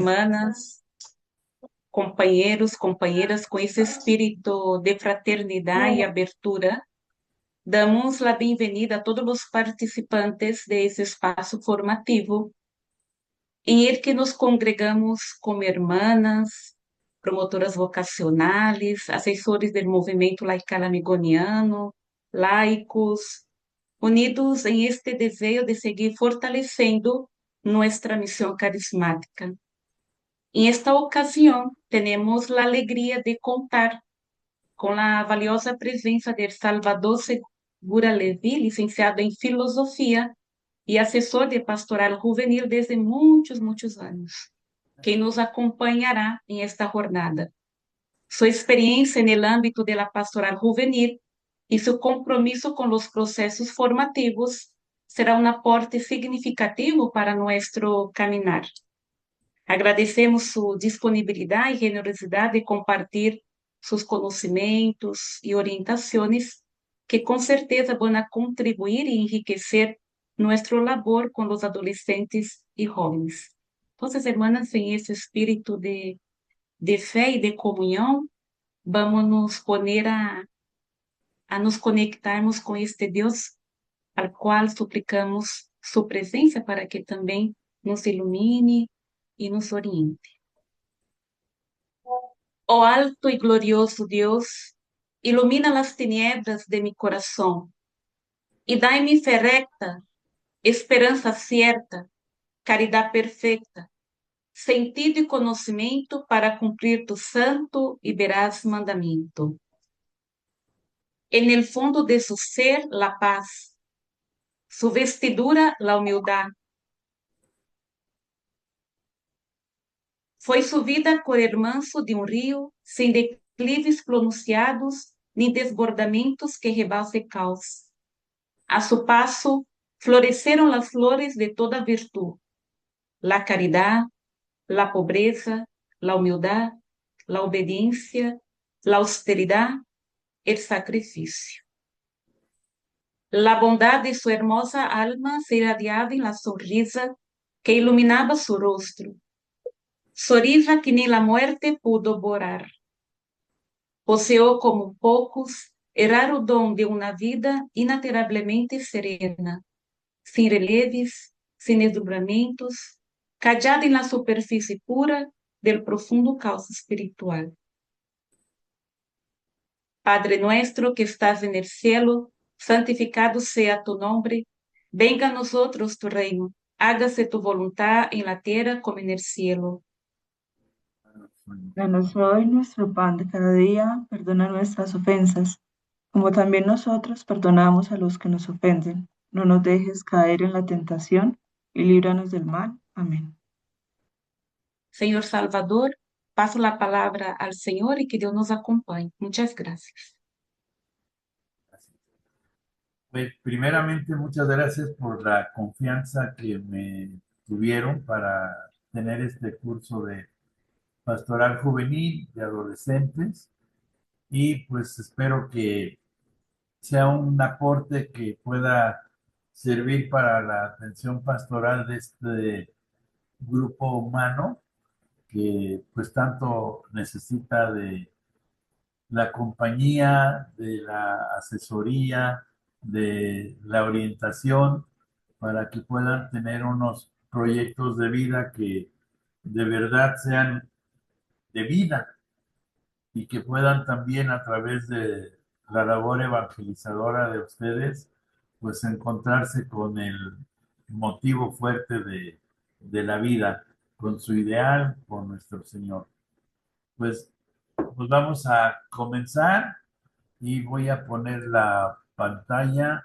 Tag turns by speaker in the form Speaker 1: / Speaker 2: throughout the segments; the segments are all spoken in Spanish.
Speaker 1: Hermanas, companheiros, companheiras, com esse espírito de fraternidade e abertura, damos a bem-vinda a todos os participantes desse espaço formativo, em el que nos congregamos como hermanas, promotoras vocacionais, assessores do movimento laical amigoniano, laicos, unidos em este desejo de seguir fortalecendo nossa missão carismática. Em esta ocasião, temos a alegria de contar com a valiosa presença de Salvador Segura Levi, licenciado em Filosofia e assessor de Pastoral Juvenil desde muitos anos, quem nos acompanhará em esta jornada. Sua experiência no âmbito da Pastoral Juvenil e seu compromisso com os processos formativos será um aporte significativo para nosso caminhar. Agradecemos sua disponibilidade e generosidade de compartilhar seus conhecimentos e orientações, que com certeza vão contribuir e enriquecer nosso labor com os adolescentes e jovens. Então, hermanas, em esse espírito de fé e de comunhão, vamos nos poner a nos conectarmos com este Deus, ao qual suplicamos sua presença para que também nos ilumine e nos oriente. Oh alto y glorioso Dios, ilumina las tinieblas de mi corazón y dai-me fe recta, esperança cierta, caridade perfeita, sentido e conhecimento para cumprir tu santo e veraz mandamento. En el fondo de su ser, la paz, su vestidura, la humildad. Foi subida por el manso de río, sem declives pronunciados, nem desbordamentos que rebalse caos. A su paso, floresceram las flores de toda virtud, la caridad, la pobreza, la humildad, la obediencia, la austeridad, el sacrificio. La bondad de su hermosa alma se irradiaba en la sonrisa que iluminaba su rostro, sonrisa que ni la muerte pudo borrar. Poseó como pocos el raro don de una vida inalterablemente serena, sin releves, sin deslumbramentos, callada en la superficie pura del profundo caos espiritual. Padre nuestro que estás en el cielo, santificado sea tu nombre, venga a nosotros tu reino, hágase tu voluntad en la tierra como en el cielo.
Speaker 2: Danos hoy nuestro pan de cada día, perdona nuestras ofensas, como también nosotros perdonamos a los que nos ofenden. No nos dejes caer en la tentación y líbranos del mal. Amén.
Speaker 1: Señor Salvador, paso la palabra al Señor y que Dios nos acompañe. Muchas gracias.
Speaker 3: Pues, primeramente, muchas gracias por la confianza que me tuvieron para tener este curso de pastoral juvenil de adolescentes y pues espero que sea un aporte que pueda servir para la atención pastoral de este grupo humano que pues tanto necesita de la compañía, de la asesoría, de la orientación, para que puedan tener unos proyectos de vida que de verdad sean de vida y que puedan también a través de la labor evangelizadora de ustedes, pues encontrarse con el motivo fuerte de la vida, con su ideal, con nuestro Señor. Pues vamos a comenzar y voy a poner la pantalla.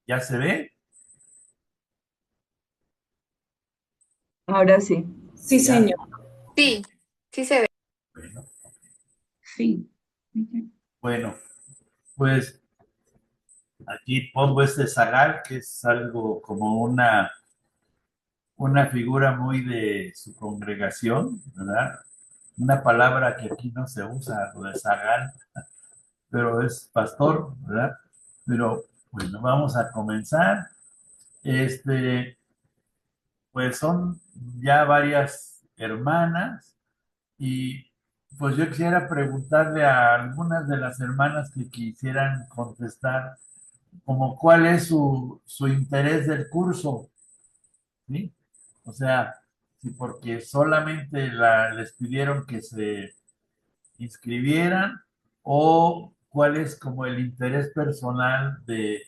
Speaker 3: ¿Ya se ve?
Speaker 2: Ahora sí.
Speaker 4: Sí,
Speaker 3: ¿Ya?
Speaker 4: señor. Sí, sí se ve.
Speaker 3: Bueno,
Speaker 1: Sí.
Speaker 3: bueno, pues aquí pongo este zagal, que es algo como una figura muy de su congregación, ¿verdad? Una palabra que aquí no se usa, lo de zagal, pero es pastor, ¿verdad? Pero bueno, vamos a comenzar Este, pues son ya varias hermanas y pues yo quisiera preguntarle a algunas de las hermanas que quisieran contestar, como cuál es su interés del curso, ¿sí? O sea, si porque solamente les pidieron que se inscribieran o cuál es como el interés personal de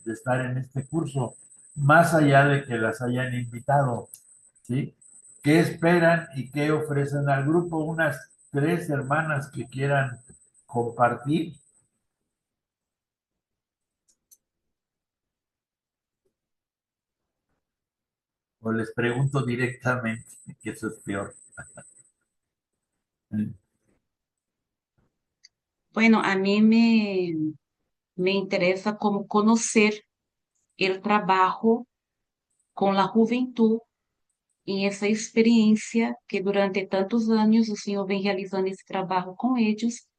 Speaker 3: estar en este curso, más allá de que las hayan invitado, ¿sí? ¿Qué esperan y qué ofrecen al grupo? Unas tres hermanas que quieran compartir, o les pregunto directamente, que eso es peor.
Speaker 1: Bueno, a mí me interesa como conocer el trabajo con la juventud y esa experiencia que durante tantos años o Senhor vem realizando esse trabalho com eles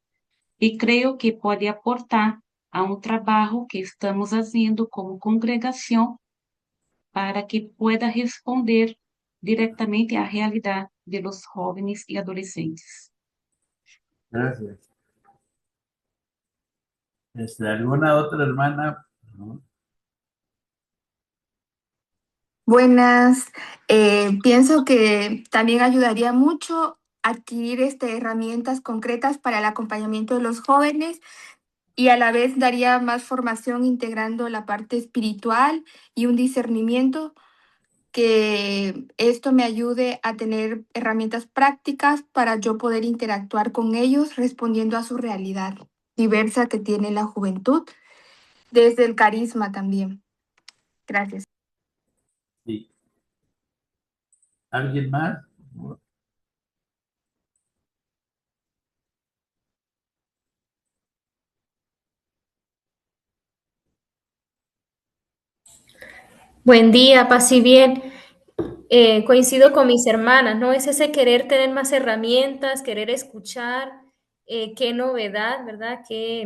Speaker 1: e creio que pode aportar a um trabalho que estamos fazendo como congregação para que pueda responder diretamente à realidade de los jóvenes e adolescentes.
Speaker 3: Gracias. ¿Alguna otra hermana? ¿No?
Speaker 4: Buenas. Pienso que también ayudaría mucho adquirir herramientas concretas para el acompañamiento de los jóvenes y a la vez daría más formación integrando la parte espiritual y un discernimiento que esto me ayude a tener herramientas prácticas para yo poder interactuar con ellos respondiendo a su realidad diversa que tiene la juventud, desde el carisma también. Gracias.
Speaker 3: Sí. ¿Alguien más?
Speaker 5: Buen día, paz y bien. Coincido con mis hermanas, ¿no? Es ese querer tener más herramientas, querer escuchar, qué novedad, ¿verdad? Qué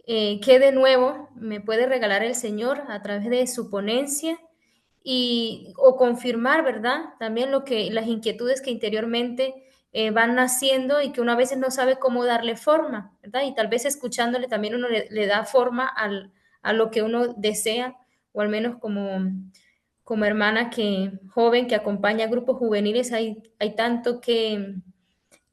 Speaker 5: de nuevo me puede regalar el Señor a través de su ponencia y o confirmar, ¿verdad? También las inquietudes que interiormente van naciendo y que uno a veces no sabe cómo darle forma, ¿verdad? Y tal vez escuchándole también uno le da forma a lo que uno desea, o al menos como hermana joven que acompaña a grupos juveniles, hay tanto que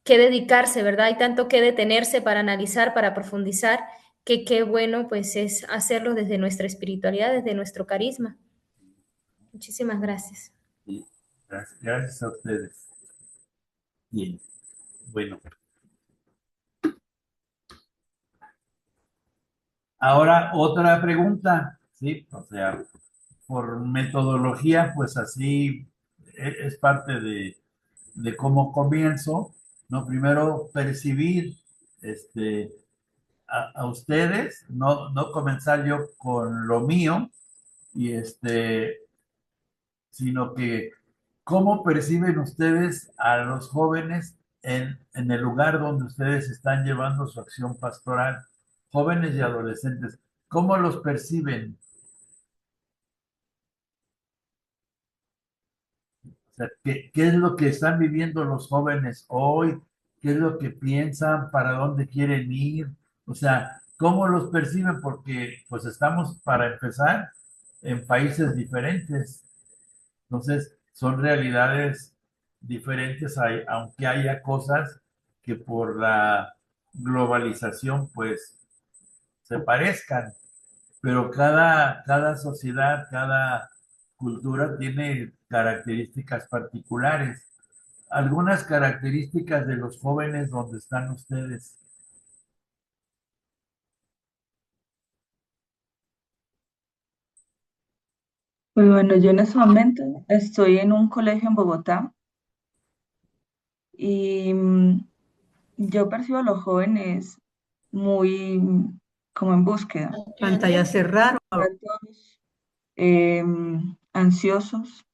Speaker 5: dedicarse, ¿verdad? Hay tanto que detenerse para analizar, para profundizar, que qué bueno pues es hacerlo desde nuestra espiritualidad, desde nuestro carisma. Muchísimas gracias.
Speaker 3: Sí. Gracias a ustedes. Bien. Bueno, ahora otra pregunta, ¿sí? O sea, por metodología, pues así es parte de cómo comienzo, ¿no? Primero percibir este, a ustedes, no comenzar yo con lo mío, y sino que cómo perciben ustedes a los jóvenes en el lugar donde ustedes están llevando su acción pastoral, jóvenes y adolescentes, ¿cómo los perciben? O sea, ¿qué es lo que están viviendo los jóvenes hoy? ¿Qué es lo que piensan? ¿Para dónde quieren ir? O sea, ¿cómo los perciben? Porque pues estamos, para empezar, en países diferentes. Entonces, son realidades diferentes, aunque haya cosas que por la globalización pues se parezcan, pero cada sociedad, cada cultura tiene características particulares. Algunas características de los jóvenes donde están ustedes.
Speaker 2: Pues bueno, yo en este momento estoy en un colegio en Bogotá y yo percibo a los jóvenes muy como en búsqueda.
Speaker 6: Pantalla cerrar.
Speaker 2: Están todos ansiosos,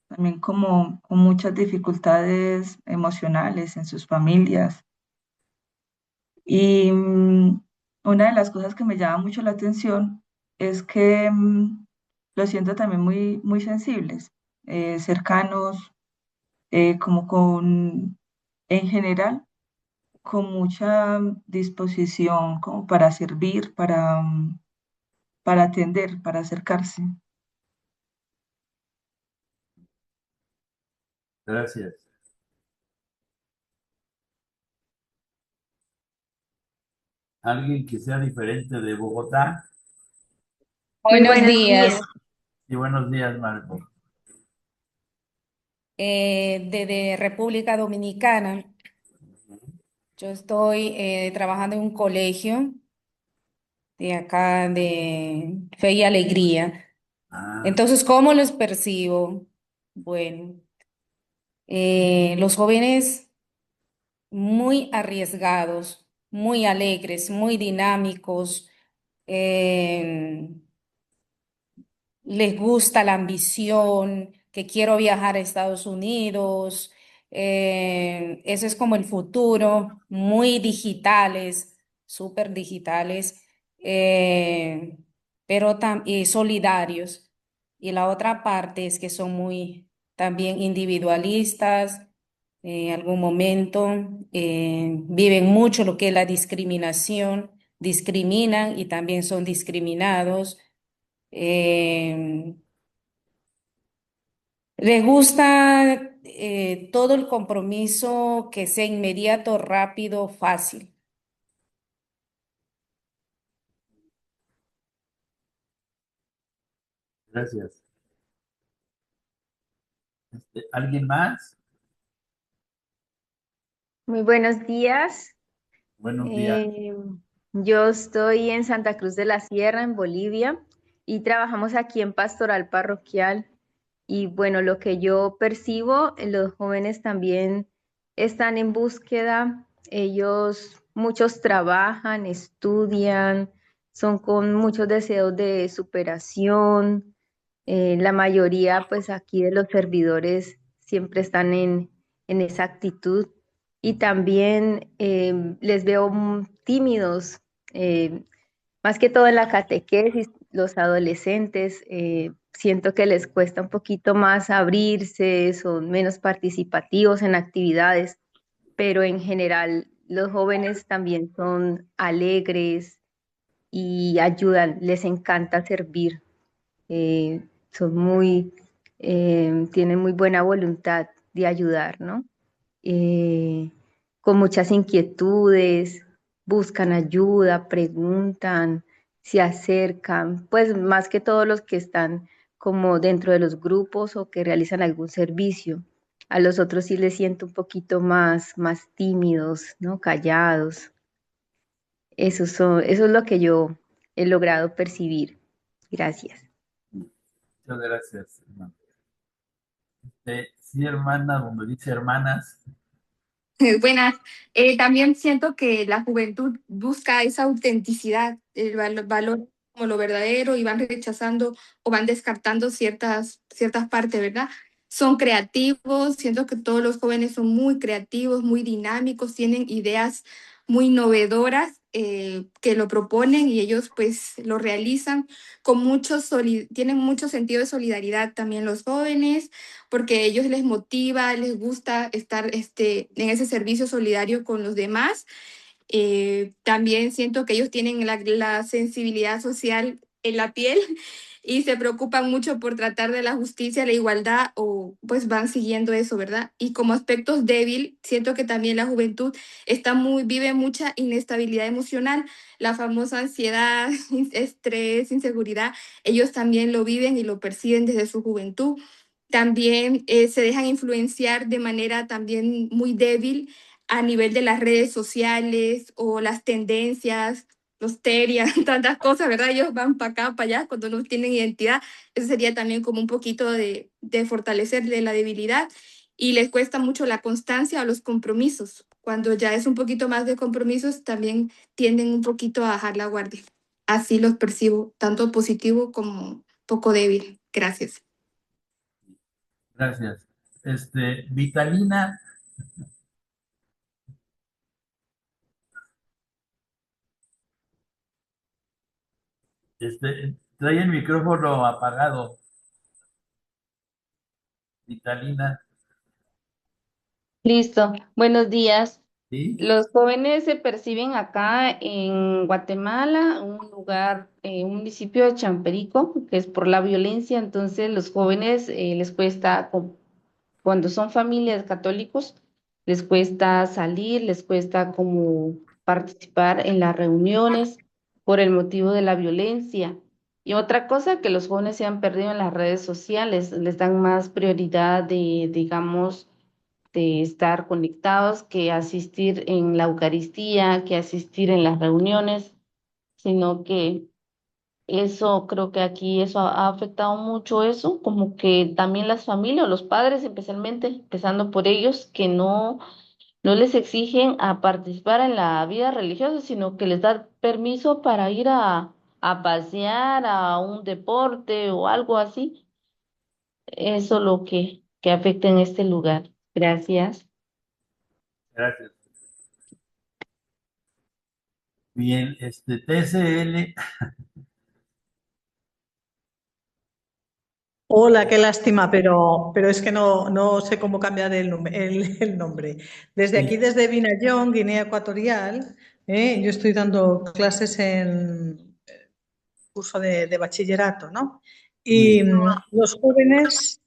Speaker 2: también como con muchas dificultades emocionales en sus familias. Y una de las cosas que me llama mucho la atención es que los siento también muy sensibles, cercanos, como en general, con mucha disposición como para servir, para atender, para acercarse.
Speaker 3: Gracias. ¿Alguien que sea diferente de Bogotá?
Speaker 6: Muy
Speaker 7: Buenos
Speaker 6: buenos
Speaker 7: días.
Speaker 6: días.
Speaker 3: Y buenos días, Marco.
Speaker 7: Desde República Dominicana. Yo estoy trabajando en un colegio de acá de Fe y Alegría.
Speaker 3: Ah,
Speaker 7: Entonces, ¿cómo los percibo? Bueno, los jóvenes muy arriesgados, muy alegres, muy dinámicos. eh, Les gusta la ambición, que quiero viajar a Estados Unidos, ese es como el futuro, muy digitales, súper digitales, eh, pero y solidarios. Y la otra parte es que son muy también individualistas, en algún momento viven mucho lo que es la discriminación, discriminan y también son discriminados. Eh, Les gusta todo el compromiso que sea inmediato, rápido, fácil.
Speaker 3: gracias. ¿Alguien más?
Speaker 6: Muy buenos días.
Speaker 3: Buenos días.
Speaker 6: Eh, yo estoy en Santa Cruz de la Sierra, en Bolivia, y trabajamos aquí en Pastoral Parroquial. Y bueno, lo que yo percibo, los jóvenes también están en búsqueda. Ellos, muchos trabajan, estudian, son con muchos deseos de superación. La mayoría, pues aquí de los servidores siempre están en esa actitud y también les veo tímidos, más que todo en la catequesis, los adolescentes, siento que les cuesta un poquito más abrirse, son menos participativos en actividades, pero en general los jóvenes también son alegres y ayudan, les encanta servir, son tienen muy buena voluntad de ayudar, ¿no? eh, con muchas inquietudes, buscan ayuda, preguntan, se acercan, pues más que todos los que están como dentro de los grupos o que realizan algún servicio. A los otros sí les siento un poquito más tímidos, ¿no? Callados. Eso es lo que yo he logrado percibir. Gracias.
Speaker 3: Muchas gracias, hermano. Sí, hermana, donde dice hermanas.
Speaker 4: Buenas. También siento que la juventud busca esa autenticidad, el valor como lo verdadero y van rechazando o van descartando ciertas partes, ¿verdad? Son creativos, siento que todos los jóvenes son muy creativos, muy dinámicos, tienen ideas muy novedoras que lo proponen y ellos pues lo realizan con tienen mucho sentido de solidaridad también los jóvenes porque a ellos les motiva, les gusta estar en ese servicio solidario con los demás. También siento que ellos tienen la sensibilidad social en la piel y se preocupan mucho por tratar de la justicia, la igualdad o pues van siguiendo eso, ¿verdad? Y como aspectos débil, siento que también la juventud vive mucha inestabilidad emocional, la famosa ansiedad, estrés, inseguridad, ellos también lo viven y lo perciben desde su juventud. También se dejan influenciar de manera también muy débil a nivel de las redes sociales o las tendencias, los terias, tantas cosas, ¿verdad? Ellos van para acá, para allá, cuando no tienen identidad. Eso sería también como un poquito de fortalecer de la debilidad y les cuesta mucho la constancia o los compromisos. Cuando ya es un poquito más de compromisos, también tienden un poquito a bajar la guardia. Así los percibo, tanto positivo como poco débil. Gracias.
Speaker 3: Gracias. Vitalina, trae el micrófono apagado, Vitalina.
Speaker 8: Listo, buenos días.
Speaker 3: ¿Sí?
Speaker 8: Los jóvenes se perciben acá en Guatemala, un lugar, un municipio de Champerico, que es por la violencia. Entonces los jóvenes les cuesta, cuando son familias católicos, les cuesta salir, les cuesta como participar en las reuniones por el motivo de la violencia. Y otra cosa, que los jóvenes se han perdido en las redes sociales, les dan más prioridad de, digamos, de estar conectados que asistir en la Eucaristía, que asistir en las reuniones, sino que eso, creo que aquí eso ha afectado mucho eso, como que también las familias, los padres especialmente, empezando por ellos, que no les exigen a participar en la vida religiosa, sino que les da permiso para ir a pasear, a un deporte o algo así. Eso es lo que afecta en este lugar. Gracias.
Speaker 3: Gracias. Bien, TCL.
Speaker 9: Hola, qué lástima, pero es que no sé cómo cambiar el nombre. Desde aquí,
Speaker 3: Sí,
Speaker 9: desde Vinayón, Guinea Ecuatorial, yo estoy dando clases en curso de bachillerato, ¿no? Y
Speaker 3: bien,
Speaker 9: los jóvenes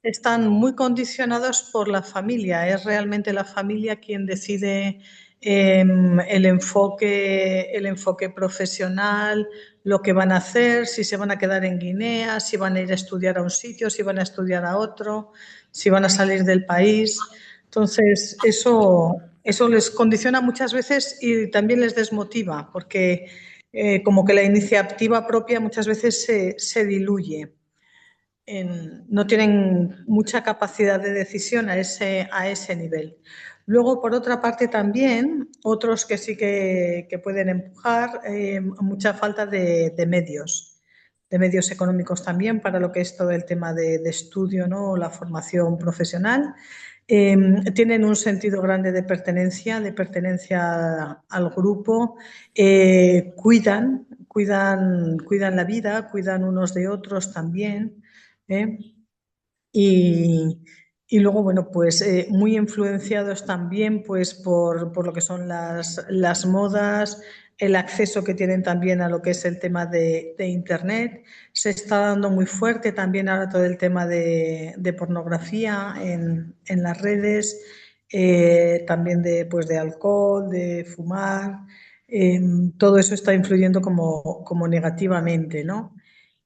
Speaker 9: están muy condicionados por la familia. Es realmente la familia quien decide el enfoque profesional, lo que van a hacer, si se van a quedar en Guinea, si van a ir a estudiar a un sitio, si van a estudiar a otro, si van a salir del país. Entonces, eso les condiciona muchas veces y también les desmotiva, porque como que la iniciativa propia muchas veces se diluye. No tienen mucha capacidad de decisión a ese nivel. Luego, por otra parte, también otros que sí que pueden empujar, mucha falta de medios económicos también para lo que es todo el tema de estudio, ¿no? La formación profesional. Tienen un sentido grande de pertenencia al grupo, cuidan la vida, cuidan unos de otros también. ¿eh? Y, y luego, bueno, pues muy influenciados también pues, por lo que son las modas, el acceso que tienen también a lo que es el tema de Internet. Se está dando muy fuerte también ahora todo el tema de pornografía en las redes, también pues, de alcohol, de fumar. Todo eso está influyendo como negativamente, ¿no?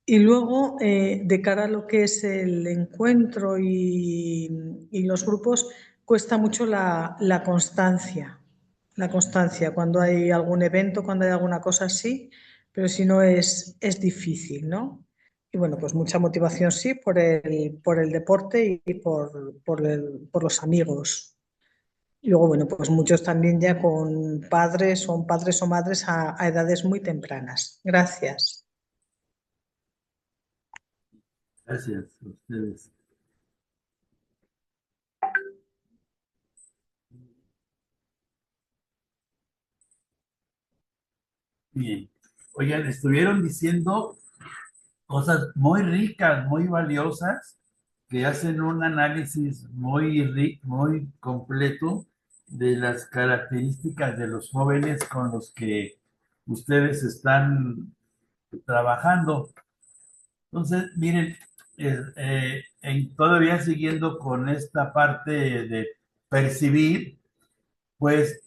Speaker 9: Y luego, de cara a lo que es el encuentro y los grupos, cuesta mucho la constancia. La constancia, cuando hay algún evento, cuando hay alguna cosa así, pero si no es difícil, ¿no? Y bueno, pues mucha motivación sí por el deporte y por los amigos. Y luego, bueno, pues muchos también ya con padres o madres a edades muy tempranas. Gracias.
Speaker 3: gracias a ustedes. Bien. Oigan, estuvieron diciendo cosas muy ricas, muy valiosas, que hacen un análisis muy completo de las características de los jóvenes con los que ustedes están trabajando. Entonces, miren, todavía siguiendo con esta parte de percibir, pues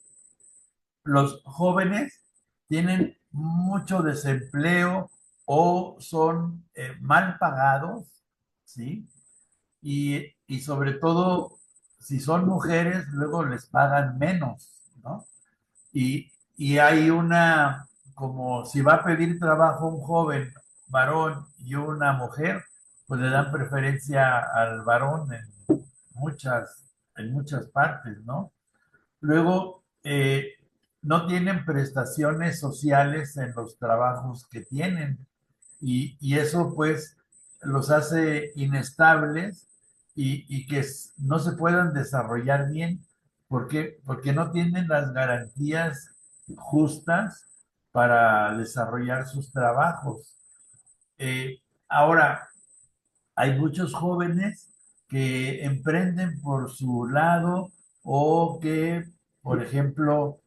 Speaker 3: los jóvenes tienen mucho desempleo o son mal pagados, ¿sí? Y sobre todo, si son mujeres, luego les pagan menos, ¿no? Y hay como si va a pedir trabajo un joven varón y una mujer, pues le dan preferencia al varón en muchas partes, ¿no? Luego, no tienen prestaciones sociales en los trabajos que tienen y eso pues los hace inestables y que no se puedan desarrollar bien porque no tienen las garantías justas para desarrollar sus trabajos. Ahora, hay muchos jóvenes que emprenden por su lado o que, por ejemplo,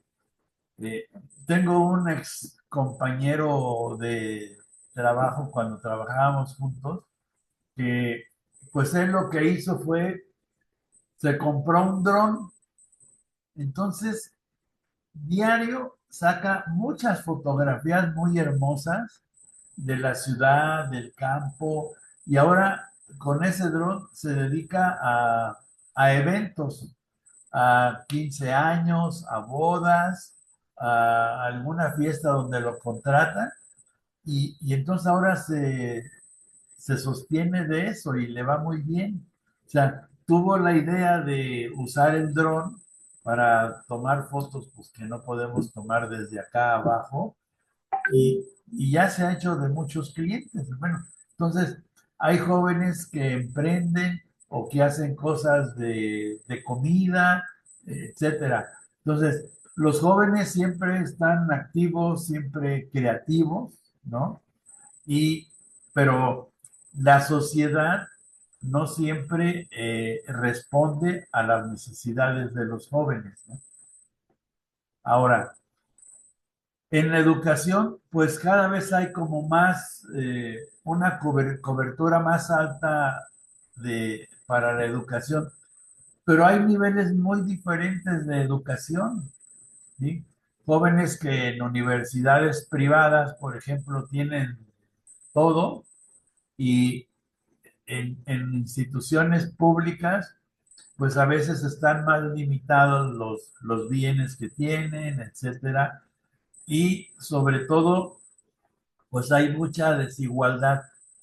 Speaker 3: eh, tengo un ex compañero de trabajo cuando trabajábamos juntos, que pues él lo que hizo fue, se compró un dron, entonces diario saca muchas fotografías muy hermosas de la ciudad, del campo, y ahora con ese dron se dedica a eventos, a 15 años, a bodas, a alguna fiesta donde lo contratan, y entonces ahora se sostiene de eso y le va muy bien. O sea, tuvo la idea de usar el dron para tomar fotos pues, que no podemos tomar desde acá abajo y ya se ha hecho de muchos clientes. Bueno, entonces hay jóvenes que emprenden o que hacen cosas de comida, etcétera. Entonces, los jóvenes siempre están activos, siempre creativos, ¿no? Y, pero la sociedad no siempre responde a las necesidades de los jóvenes, ¿no? Ahora, en la educación, pues cada vez hay como más, una cobertura más alta para la educación, pero hay niveles muy diferentes de educación, ¿sí? Jóvenes que en universidades privadas, por ejemplo, tienen todo y en instituciones públicas, pues a veces están más limitados los bienes que tienen, etcétera. Y sobre todo, pues hay mucha desigualdad.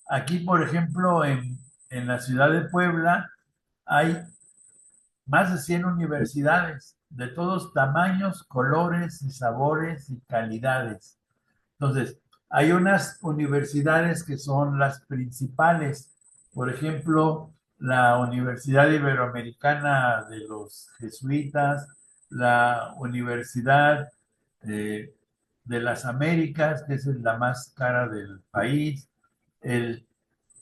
Speaker 3: Aquí, por ejemplo, en la ciudad de Puebla, hay más de 100 universidades de todos tamaños, colores y sabores y calidades. Entonces, hay unas universidades que son las principales. Por ejemplo, la Universidad Iberoamericana de los Jesuitas, la Universidad eh, de las Américas, que es la más cara del país, el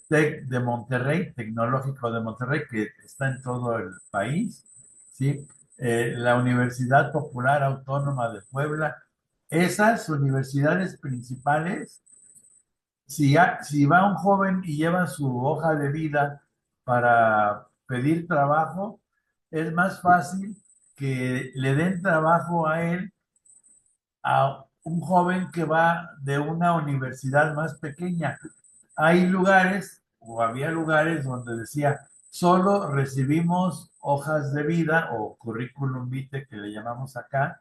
Speaker 3: TEC de Monterrey, Tecnológico de Monterrey, que está en todo el país, ¿sí? La Universidad Popular Autónoma de Puebla. Esas universidades principales, si va un joven y lleva su hoja de vida para pedir trabajo, es más fácil que le den trabajo a él a un joven que va de una universidad más pequeña. Hay lugares, o había lugares donde decía, solo recibimos hojas de vida o currículum vitae que le llamamos acá,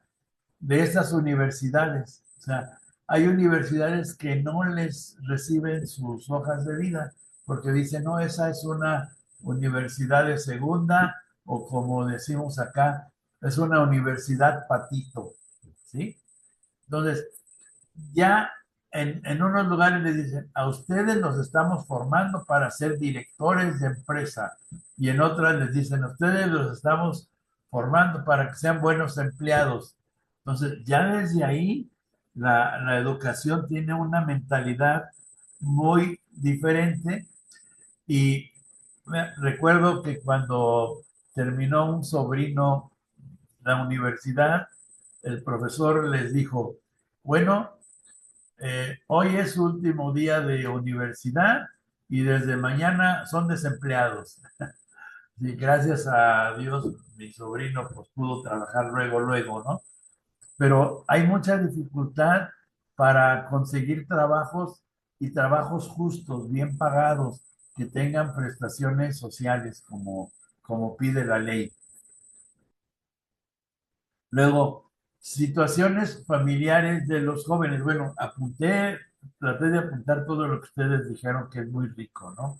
Speaker 3: de esas universidades. O sea, hay universidades que no les reciben sus hojas de vida porque dicen, no, esa es una universidad de segunda o como decimos acá, es una universidad patito, ¿sí? Entonces, ya en unos lugares les dicen, a ustedes los estamos formando para ser directores de empresa y en otras les dicen, a ustedes los estamos formando para que sean buenos empleados. Entonces, ya desde ahí la educación tiene una mentalidad muy diferente y recuerdo que cuando terminó un sobrino la universidad, el profesor les dijo, bueno, hoy es su último día de universidad y desde mañana son desempleados. Y gracias a Dios, mi sobrino pues pudo trabajar luego, ¿no? Pero hay mucha dificultad para conseguir trabajos y trabajos justos, bien pagados, que tengan prestaciones sociales como pide la ley. Luego, situaciones familiares de los jóvenes. Bueno, traté de apuntar todo lo que ustedes dijeron que es muy rico, ¿no?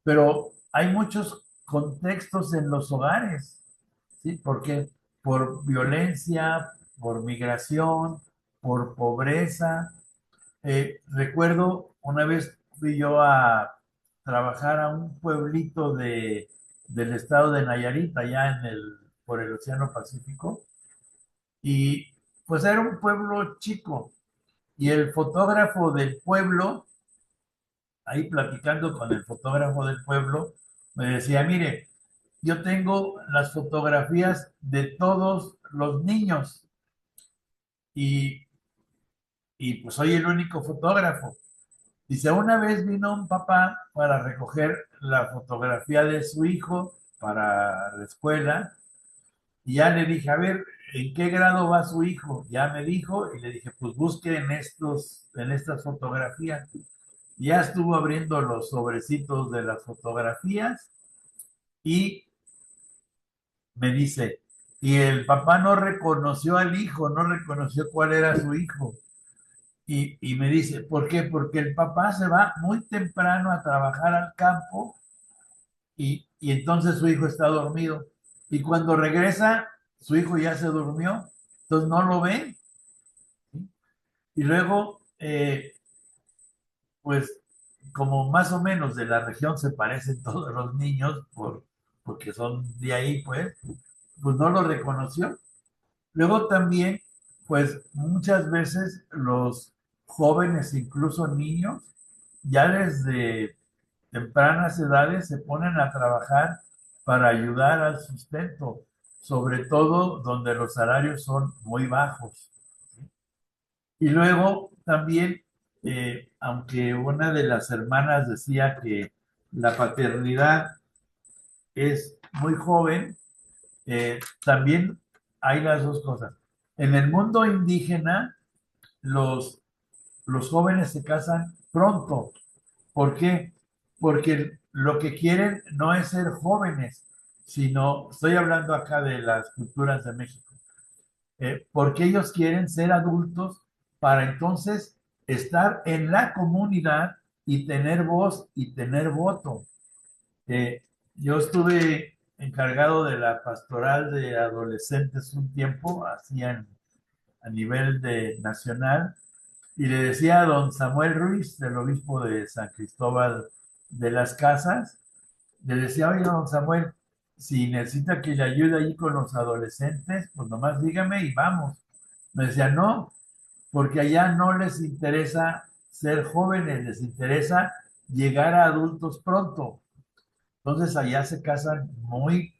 Speaker 3: Pero hay muchos contextos en los hogares, ¿sí? Porque por violencia, por migración, por pobreza. Recuerdo una vez fui yo a trabajar a un pueblito del estado de Nayarit, allá por el Océano Pacífico, y pues era un pueblo chico y el fotógrafo del pueblo ahí platicando con el fotógrafo del pueblo, me decía, mire, yo tengo las fotografías de todos los niños y, y pues soy el único fotógrafo. Dice, una vez vino un papá para recoger la fotografía de su hijo para la escuela y ya le dije, a ver, ¿en qué grado va su hijo? Ya me dijo y le dije, pues busque en estas fotografías. Ya estuvo abriendo los sobrecitos de las fotografías y me dice, y el papá no reconoció al hijo, no reconoció cuál era su hijo. Y me dice, ¿por qué? Porque el papá se va muy temprano a trabajar al campo y entonces su hijo está dormido. Y cuando regresa, su hijo ya se durmió, entonces no lo ve. ¿Sí? Y luego, pues como más o menos de la región se parecen todos los niños, porque son de ahí, pues no lo reconoció. Luego también, pues muchas veces los jóvenes, incluso niños, ya desde tempranas edades se ponen a trabajar para ayudar al sustento, sobre todo donde los salarios son muy bajos. Y luego también, aunque una de las hermanas decía que la paternidad es muy joven, también hay las dos cosas. En el mundo indígena, los, los jóvenes se casan pronto. ¿Por qué? Porque lo que quieren no es ser jóvenes, sino, estoy hablando acá de las culturas de México, porque ellos quieren ser adultos para entonces estar en la comunidad y tener voz y tener voto. Yo estuve encargado de la pastoral de adolescentes un tiempo, hacían a nivel nacional, y le decía a don Samuel Ruiz, del obispo de San Cristóbal de las Casas, le decía, oye, don Samuel, si necesita que le ayude allí con los adolescentes, pues nomás dígame y vamos. Me decía, no, porque allá no les interesa ser jóvenes, les interesa llegar a adultos pronto. Entonces allá se casan muy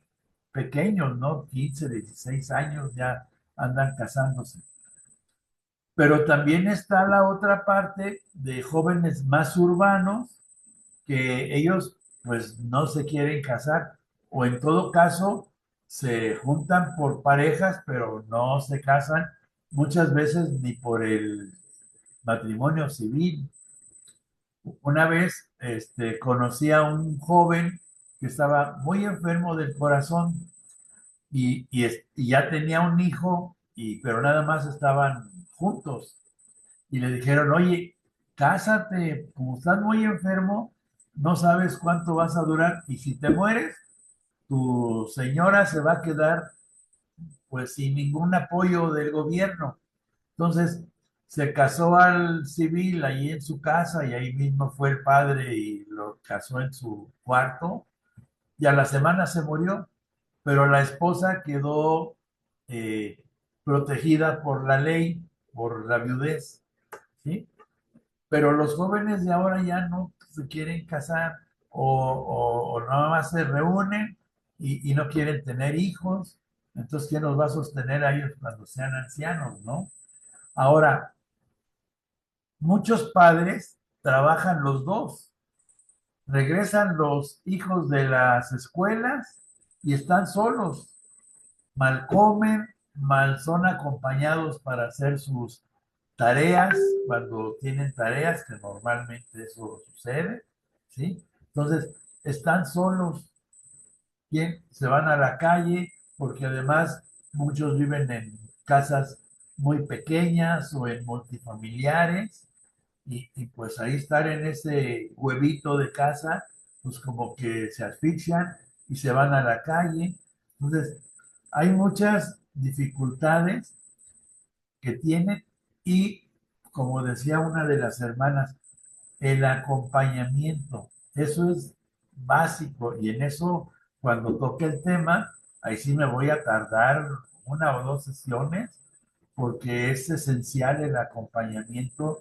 Speaker 3: pequeños, ¿no? 15, 16 años ya andan casándose. Pero también está la otra parte de jóvenes más urbanos que ellos pues no se quieren casar o en todo caso se juntan por parejas pero no se casan muchas veces ni por el matrimonio civil. Una vez conocí a un joven que estaba muy enfermo del corazón y ya tenía un hijo, pero nada más estaban juntos. Y le dijeron, oye, cásate, como estás muy enfermo, no sabes cuánto vas a durar y si te mueres, tu señora se va a quedar pues sin ningún apoyo del gobierno. Entonces se casó al civil ahí en su casa y ahí mismo fue el padre y lo casó en su cuarto y a la semana se murió, pero la esposa quedó protegida por la ley, por la viudez, ¿sí? Pero los jóvenes de ahora ya no se quieren casar o nada más se reúnen y no quieren tener hijos. Entonces, ¿quién los va a sostener a ellos cuando sean ancianos, no? Ahora, muchos padres trabajan los dos. Regresan los hijos de las escuelas y están solos. Mal comen, mal son acompañados para hacer sus tareas, cuando tienen tareas, que normalmente eso sucede, ¿sí? Entonces, están solos, ¿quién? Se van a la calle, porque además muchos viven en casas muy pequeñas o en multifamiliares, y pues ahí estar en ese huevito de casa, pues como que se asfixian y se van a la calle. Entonces, hay muchas dificultades que tienen y, como decía una de las hermanas, el acompañamiento, eso es básico y en eso, cuando toque el tema, ahí sí me voy a tardar una o dos sesiones porque es esencial el acompañamiento,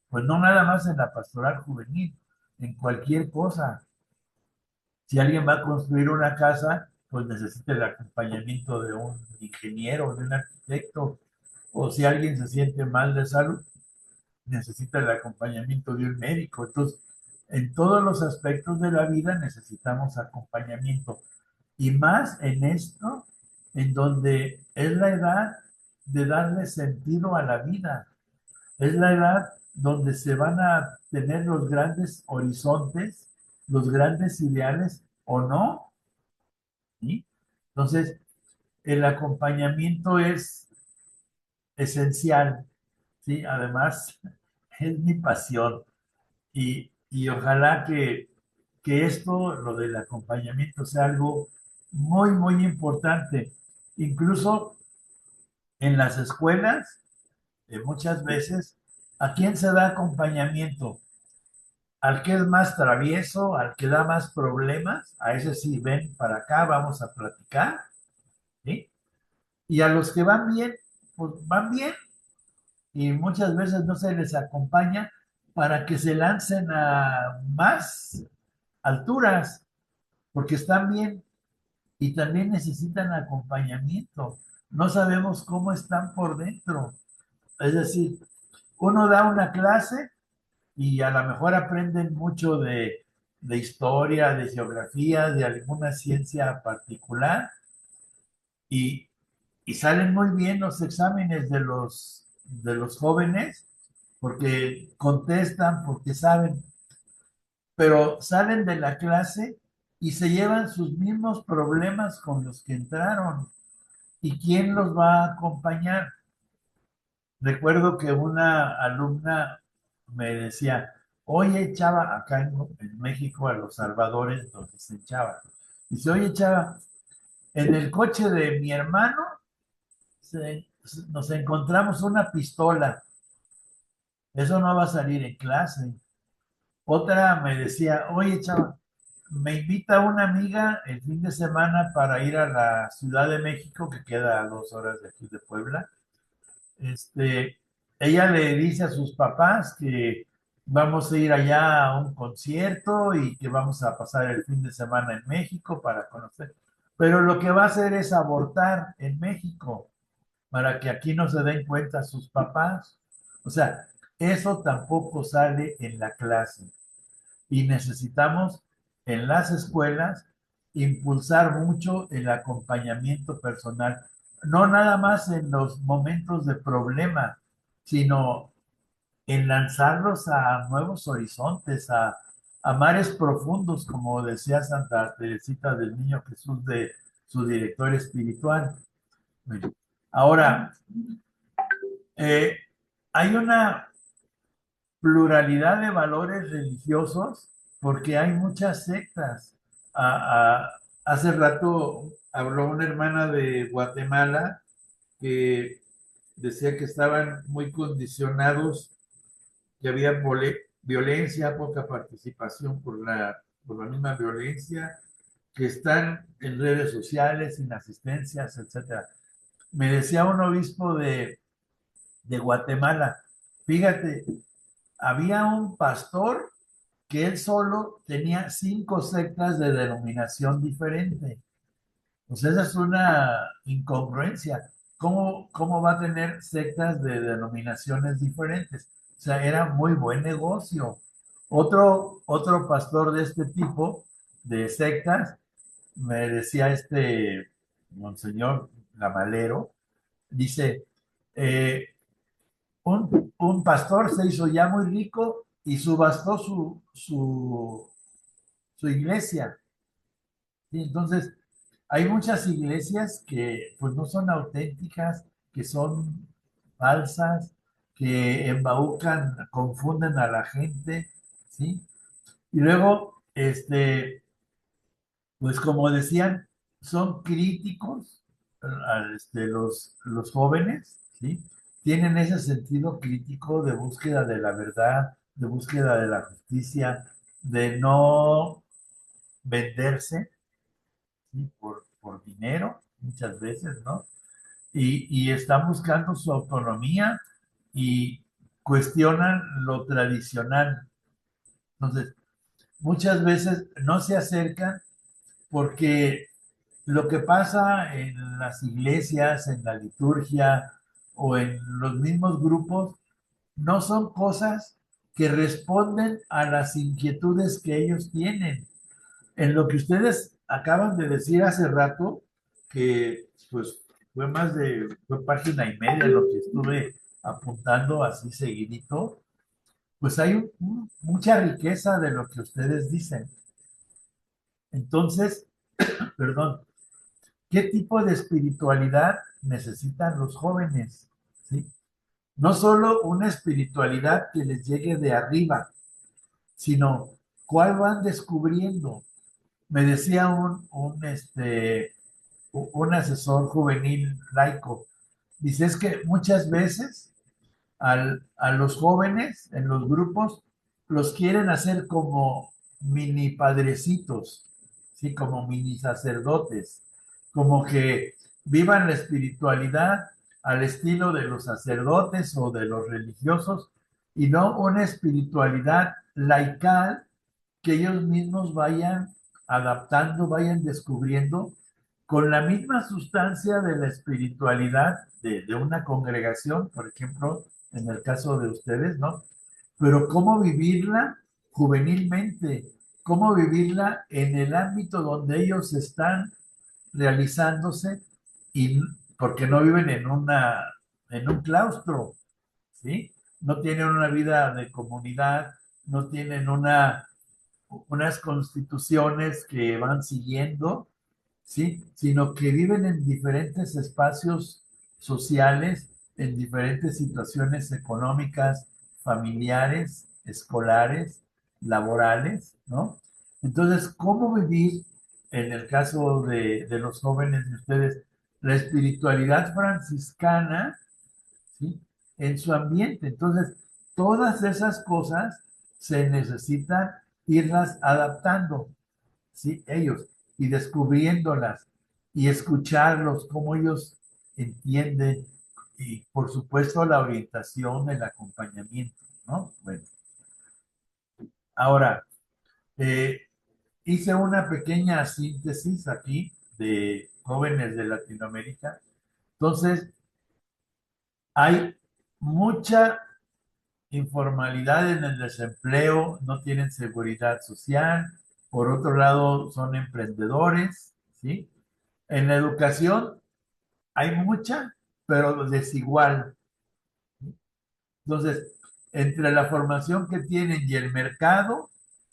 Speaker 3: pues no nada más en la pastoral juvenil, en cualquier cosa. Si alguien va a construir una casa, pues necesita el acompañamiento de un ingeniero, de un arquitecto, o si alguien se siente mal de salud, necesita el acompañamiento de un médico. Entonces, en todos los aspectos de la vida necesitamos acompañamiento. Y más en esto, en donde es la edad de darle sentido a la vida. Es la edad donde se van a tener los grandes horizontes, los grandes ideales o no. ¿Sí? Entonces, el acompañamiento es esencial. ¿Sí? Además, es mi pasión. Y ojalá que esto, lo del acompañamiento, sea algo muy, muy importante. Incluso en las escuelas, muchas veces, ¿a quién se da acompañamiento? Al que es más travieso, al que da más problemas, a ese sí, ven para acá, vamos a platicar, ¿sí? Y a los que van bien, pues van bien, y muchas veces no se les acompaña para que se lancen a más alturas, porque están bien y también necesitan acompañamiento. No sabemos cómo están por dentro. Es decir, uno da una clase y a lo mejor aprenden mucho de historia, de geografía, de alguna ciencia particular y, y salen muy bien los exámenes de los jóvenes porque contestan, porque saben, pero salen de la clase y se llevan sus mismos problemas con los que entraron. ¿Y quién los va a acompañar? Recuerdo que una alumna me decía, oye, Chava, acá en México, a los salvadores nos dicen Chava. Dice, oye, Chava, en el coche de mi hermano se- nos encontramos una pistola. Eso no va a salir en clase. Otra me decía, oye, Chava, me invita una amiga el fin de semana para ir a la Ciudad de México, que queda a 2 horas de aquí de Puebla. Ella le dice a sus papás que vamos a ir allá a un concierto y que vamos a pasar el fin de semana en México para conocer. Pero lo que va a hacer es abortar en México para que aquí no se den cuenta sus papás. O sea, eso tampoco sale en la clase y necesitamos en las escuelas impulsar mucho el acompañamiento personal, no nada más en los momentos de problema, sino en lanzarlos a nuevos horizontes, a mares profundos, como decía Santa Teresita del Niño Jesús de su director espiritual. Ahora, eh, hay una pluralidad de valores religiosos porque hay muchas sectas. Hace rato habló una hermana de Guatemala que decía que estaban muy condicionados, que había violencia, poca participación por la misma violencia, que están en redes sociales, sin asistencias, etcétera. Me decía un obispo de Guatemala, fíjate, había un pastor que él solo tenía 5 sectas de denominación diferente. Pues esa es una incongruencia. ¿Cómo va a tener sectas de denominaciones diferentes? O sea, era muy buen negocio. Otro pastor de este tipo, de sectas, me decía este Monseñor Gamalero, dice, eh, un pastor se hizo ya muy rico y subastó su iglesia. ¿Sí? Entonces, hay muchas iglesias que pues no son auténticas, que son falsas, que embaucan, confunden a la gente, ¿sí? Y luego, pues como decían, son críticos, los jóvenes, ¿sí? Tienen ese sentido crítico de búsqueda de la verdad, de búsqueda de la justicia, de no venderse, ¿sí? Por dinero, muchas veces, ¿no? Y están buscando su autonomía y cuestionan lo tradicional. Entonces, muchas veces no se acercan porque lo que pasa en las iglesias, en la liturgia o en los mismos grupos, no son cosas que responden a las inquietudes que ellos tienen. En lo que ustedes acaban de decir hace rato, que pues fue página y media lo que estuve apuntando así seguidito, pues hay mucha riqueza de lo que ustedes dicen. Entonces, perdón, ¿qué tipo de espiritualidad necesitan los jóvenes? ¿Sí? No solo una espiritualidad que les llegue de arriba, sino cuál van descubriendo. Me decía un asesor juvenil laico, dice, es que muchas veces a los jóvenes en los grupos los quieren hacer como mini padrecitos, ¿sí? Como mini sacerdotes, como que vivan la espiritualidad al estilo de los sacerdotes o de los religiosos y no una espiritualidad laical que ellos mismos vayan adaptando, vayan descubriendo con la misma sustancia de la espiritualidad de una congregación, por ejemplo, en el caso de ustedes, ¿no? Pero cómo vivirla juvenilmente, cómo vivirla en el ámbito donde ellos están realizándose y porque no viven en un claustro, ¿sí? No tienen una vida de comunidad, no tienen unas constituciones que van siguiendo, ¿sí? Sino que viven en diferentes espacios sociales, en diferentes situaciones económicas, familiares, escolares, laborales, ¿no? Entonces, ¿cómo vivir, en el caso de los jóvenes de ustedes, la espiritualidad franciscana, ¿sí? En su ambiente? Entonces, todas esas cosas se necesitan irlas adaptando, ¿sí? Ellos, y descubriéndolas y escucharlos, cómo ellos entienden y por supuesto la orientación, el acompañamiento, ¿no? Bueno, ahora, eh, hice una pequeña síntesis aquí de jóvenes de Latinoamérica. Entonces, hay mucha informalidad en el desempleo, no tienen seguridad social, por otro lado son emprendedores, ¿sí? En la educación hay mucha, pero desigual. Entonces, entre la formación que tienen y el mercado,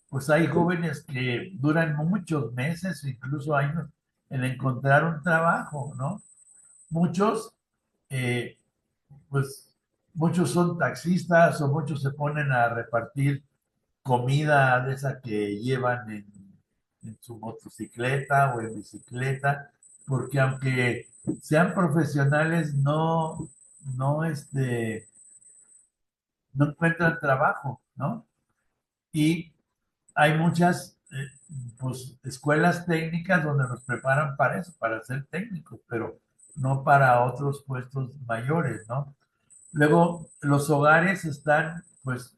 Speaker 3: pues hay jóvenes que duran muchos meses o incluso años en encontrar un trabajo, ¿no? Muchos, eh, pues, muchos son taxistas o muchos se ponen a repartir comida de esa que llevan en su motocicleta o en bicicleta, porque aunque sean profesionales, no encuentran trabajo, ¿no? Y hay muchas pues, escuelas técnicas donde nos preparan para eso, para ser técnicos, pero no para otros puestos mayores, ¿no? Luego, los hogares están, pues,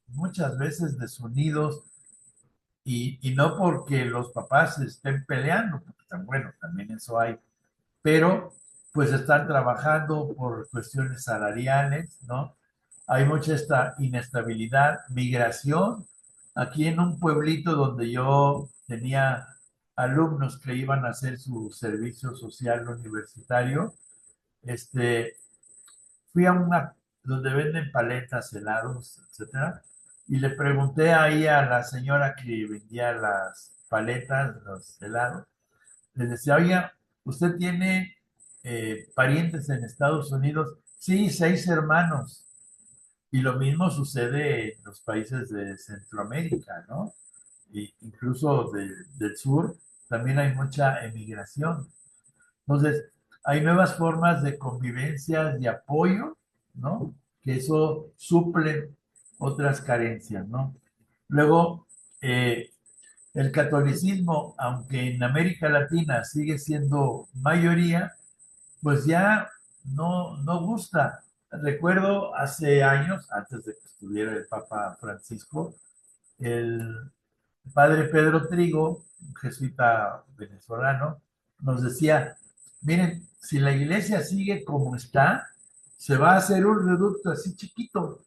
Speaker 3: muchas veces desunidos y no porque los papás se estén peleando, porque bueno, también eso hay, pero pues están trabajando por cuestiones salariales, ¿no? Hay mucha inestabilidad, migración. Aquí en un pueblito donde yo tenía alumnos que iban a hacer su servicio social universitario, este, fui a una donde venden paletas, helados, etcétera, y le pregunté ahí a la señora que vendía las paletas, los helados, les decía, oiga, ¿usted tiene parientes en Estados Unidos? Sí, 6 hermanos. Y lo mismo sucede en los países de Centroamérica, ¿no? Incluso del sur, también hay mucha emigración. Entonces, hay nuevas formas de convivencia, de apoyo, ¿no? Que eso suple otras carencias, ¿no? Luego, el catolicismo, aunque en América Latina sigue siendo mayoría, pues ya no gusta. Recuerdo hace años, antes de que estuviera el Papa Francisco, el el padre Pedro Trigo, un jesuita venezolano, nos decía, miren, si la iglesia sigue como está, se va a hacer un reducto así chiquito.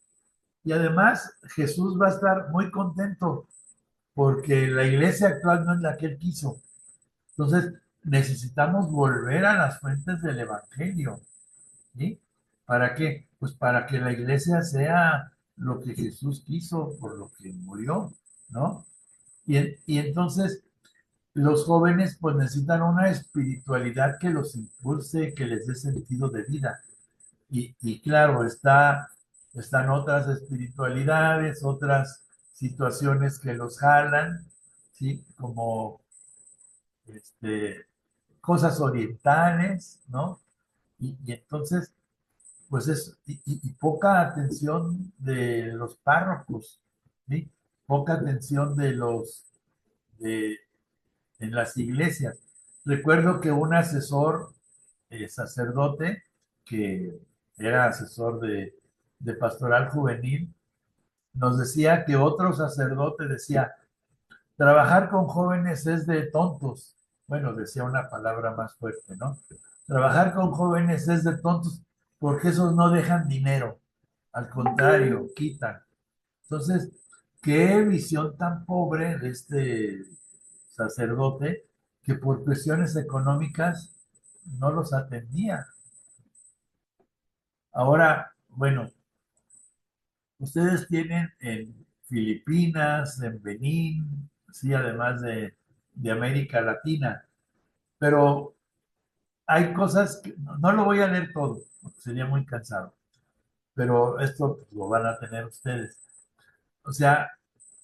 Speaker 3: Y además Jesús va a estar muy contento porque la iglesia actual no es la que él quiso. Entonces necesitamos volver a las fuentes del Evangelio. ¿Sí? ¿Para qué? Pues para que la iglesia sea lo que Jesús quiso, por lo que murió, ¿no? Y entonces los jóvenes pues necesitan una espiritualidad que los impulse, que les dé sentido de vida. Y claro, están otras espiritualidades, otras situaciones que los jalan, ¿sí? Como cosas orientales, ¿no? Y entonces, pues y poca atención de los párrocos, ¿sí? Poca atención de, en las iglesias. Recuerdo que un asesor sacerdote, que era asesor de pastoral juvenil, nos decía que otro sacerdote decía, trabajar con jóvenes es de tontos. Bueno, decía una palabra más fuerte, ¿no? Trabajar con jóvenes es de tontos porque esos no dejan dinero, al contrario, quitan. Entonces, qué visión tan pobre de este sacerdote que por cuestiones económicas no los atendía. Ahora, bueno, ustedes tienen en Filipinas, en Benín, sí, además de América Latina, pero hay cosas que no lo voy a leer todo, porque sería muy cansado, pero esto pues, lo van a tener ustedes. O sea,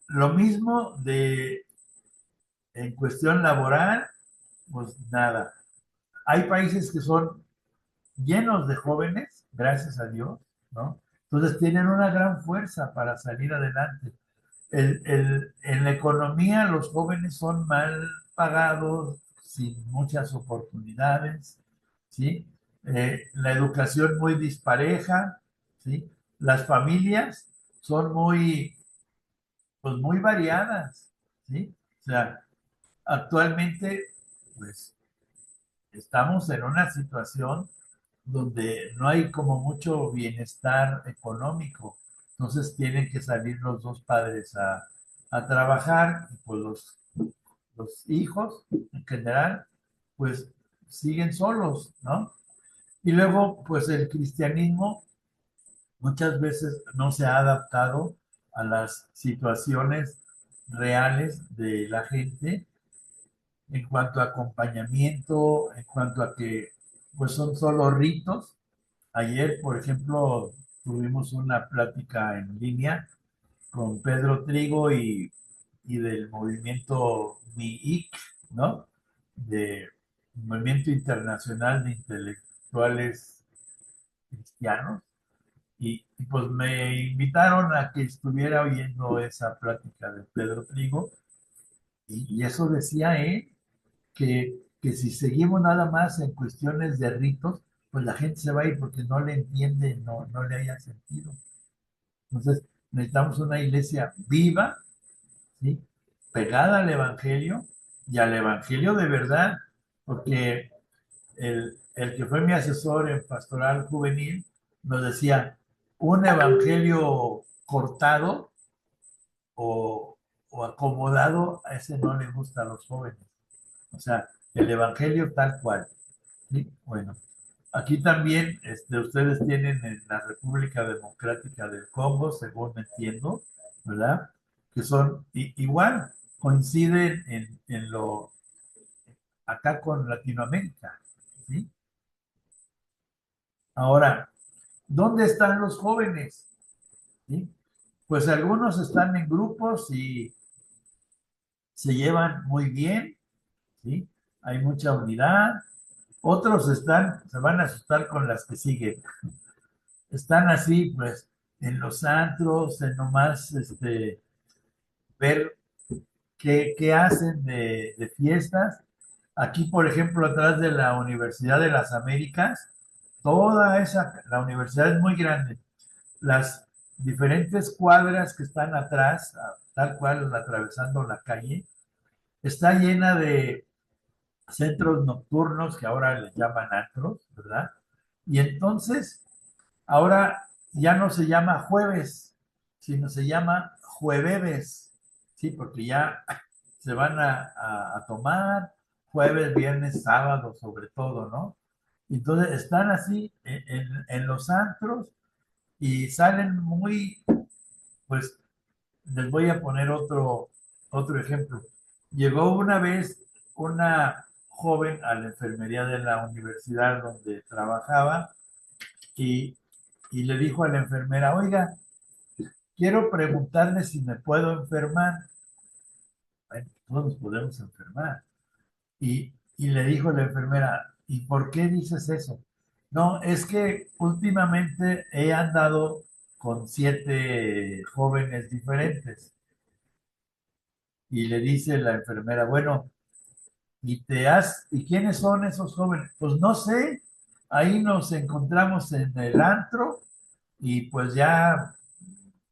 Speaker 3: lo mismo en cuestión laboral, pues nada. Hay países que son llenos de jóvenes, gracias a Dios, ¿no? Entonces tienen una gran fuerza para salir adelante. En la economía los jóvenes son mal pagados, sin muchas oportunidades, ¿sí? La educación muy dispareja, ¿sí? Las familias son pues muy variadas, ¿sí? O sea, actualmente, pues, estamos en una situación donde no hay como mucho bienestar económico. Entonces tienen que salir los dos padres a trabajar y pues los hijos en general pues siguen solos, ¿no? Y luego pues el cristianismo muchas veces no se ha adaptado a las situaciones reales de la gente en cuanto a acompañamiento, en cuanto a que pues son solo ritos. Ayer, por ejemplo, tuvimos una plática en línea con Pedro Trigo y del movimiento MIIC, ¿no? De Movimiento Internacional de Intelectuales Cristianos. Y pues me invitaron a que estuviera oyendo esa plática de Pedro Trigo y eso decía él, que si seguimos nada más en cuestiones de ritos, pues la gente se va a ir porque no le entiende, no le haya sentido. Entonces, necesitamos una iglesia viva, ¿sí? Pegada al Evangelio y al Evangelio de verdad, porque el que fue mi asesor en pastoral juvenil nos decía, un Evangelio cortado o, o acomodado, a ese no le gusta a los jóvenes. O sea, el Evangelio tal cual. ¿Sí? Bueno, aquí también ustedes tienen en la República Democrática del Congo, según entiendo, ¿verdad? Que son igual, coinciden en lo acá con Latinoamérica. ¿Sí? Ahora, ¿dónde están los jóvenes? ¿Sí? Pues algunos están en grupos y se llevan muy bien, ¿sí? Hay mucha unidad. Otros se van a asustar con las que siguen. Están así, pues, en los antros, en nomás ver qué hacen de fiestas. Aquí, por ejemplo, atrás de la Universidad de las Américas, la universidad es muy grande. Las diferentes cuadras que están atrás, tal cual atravesando la calle, está llena de centros nocturnos que ahora les llaman antros, ¿verdad? Y entonces, ahora ya no se llama jueves, sino se llama jueves, ¿sí? Porque ya se van a tomar jueves, viernes, sábado, sobre todo, ¿no? Entonces están así en los antros y salen muy, pues, les voy a poner otro ejemplo. Llegó una vez una joven a la enfermería de la universidad donde trabajaba y, y le dijo a la enfermera, oiga, quiero preguntarle si me puedo enfermar. Bueno, todos podemos enfermar. Y le dijo la enfermera, ¿y por qué dices eso? No, es que últimamente he andado con 7 jóvenes diferentes. Y le dice la enfermera, bueno, ¿y quiénes son esos jóvenes? Pues no sé, ahí nos encontramos en el antro y pues ya,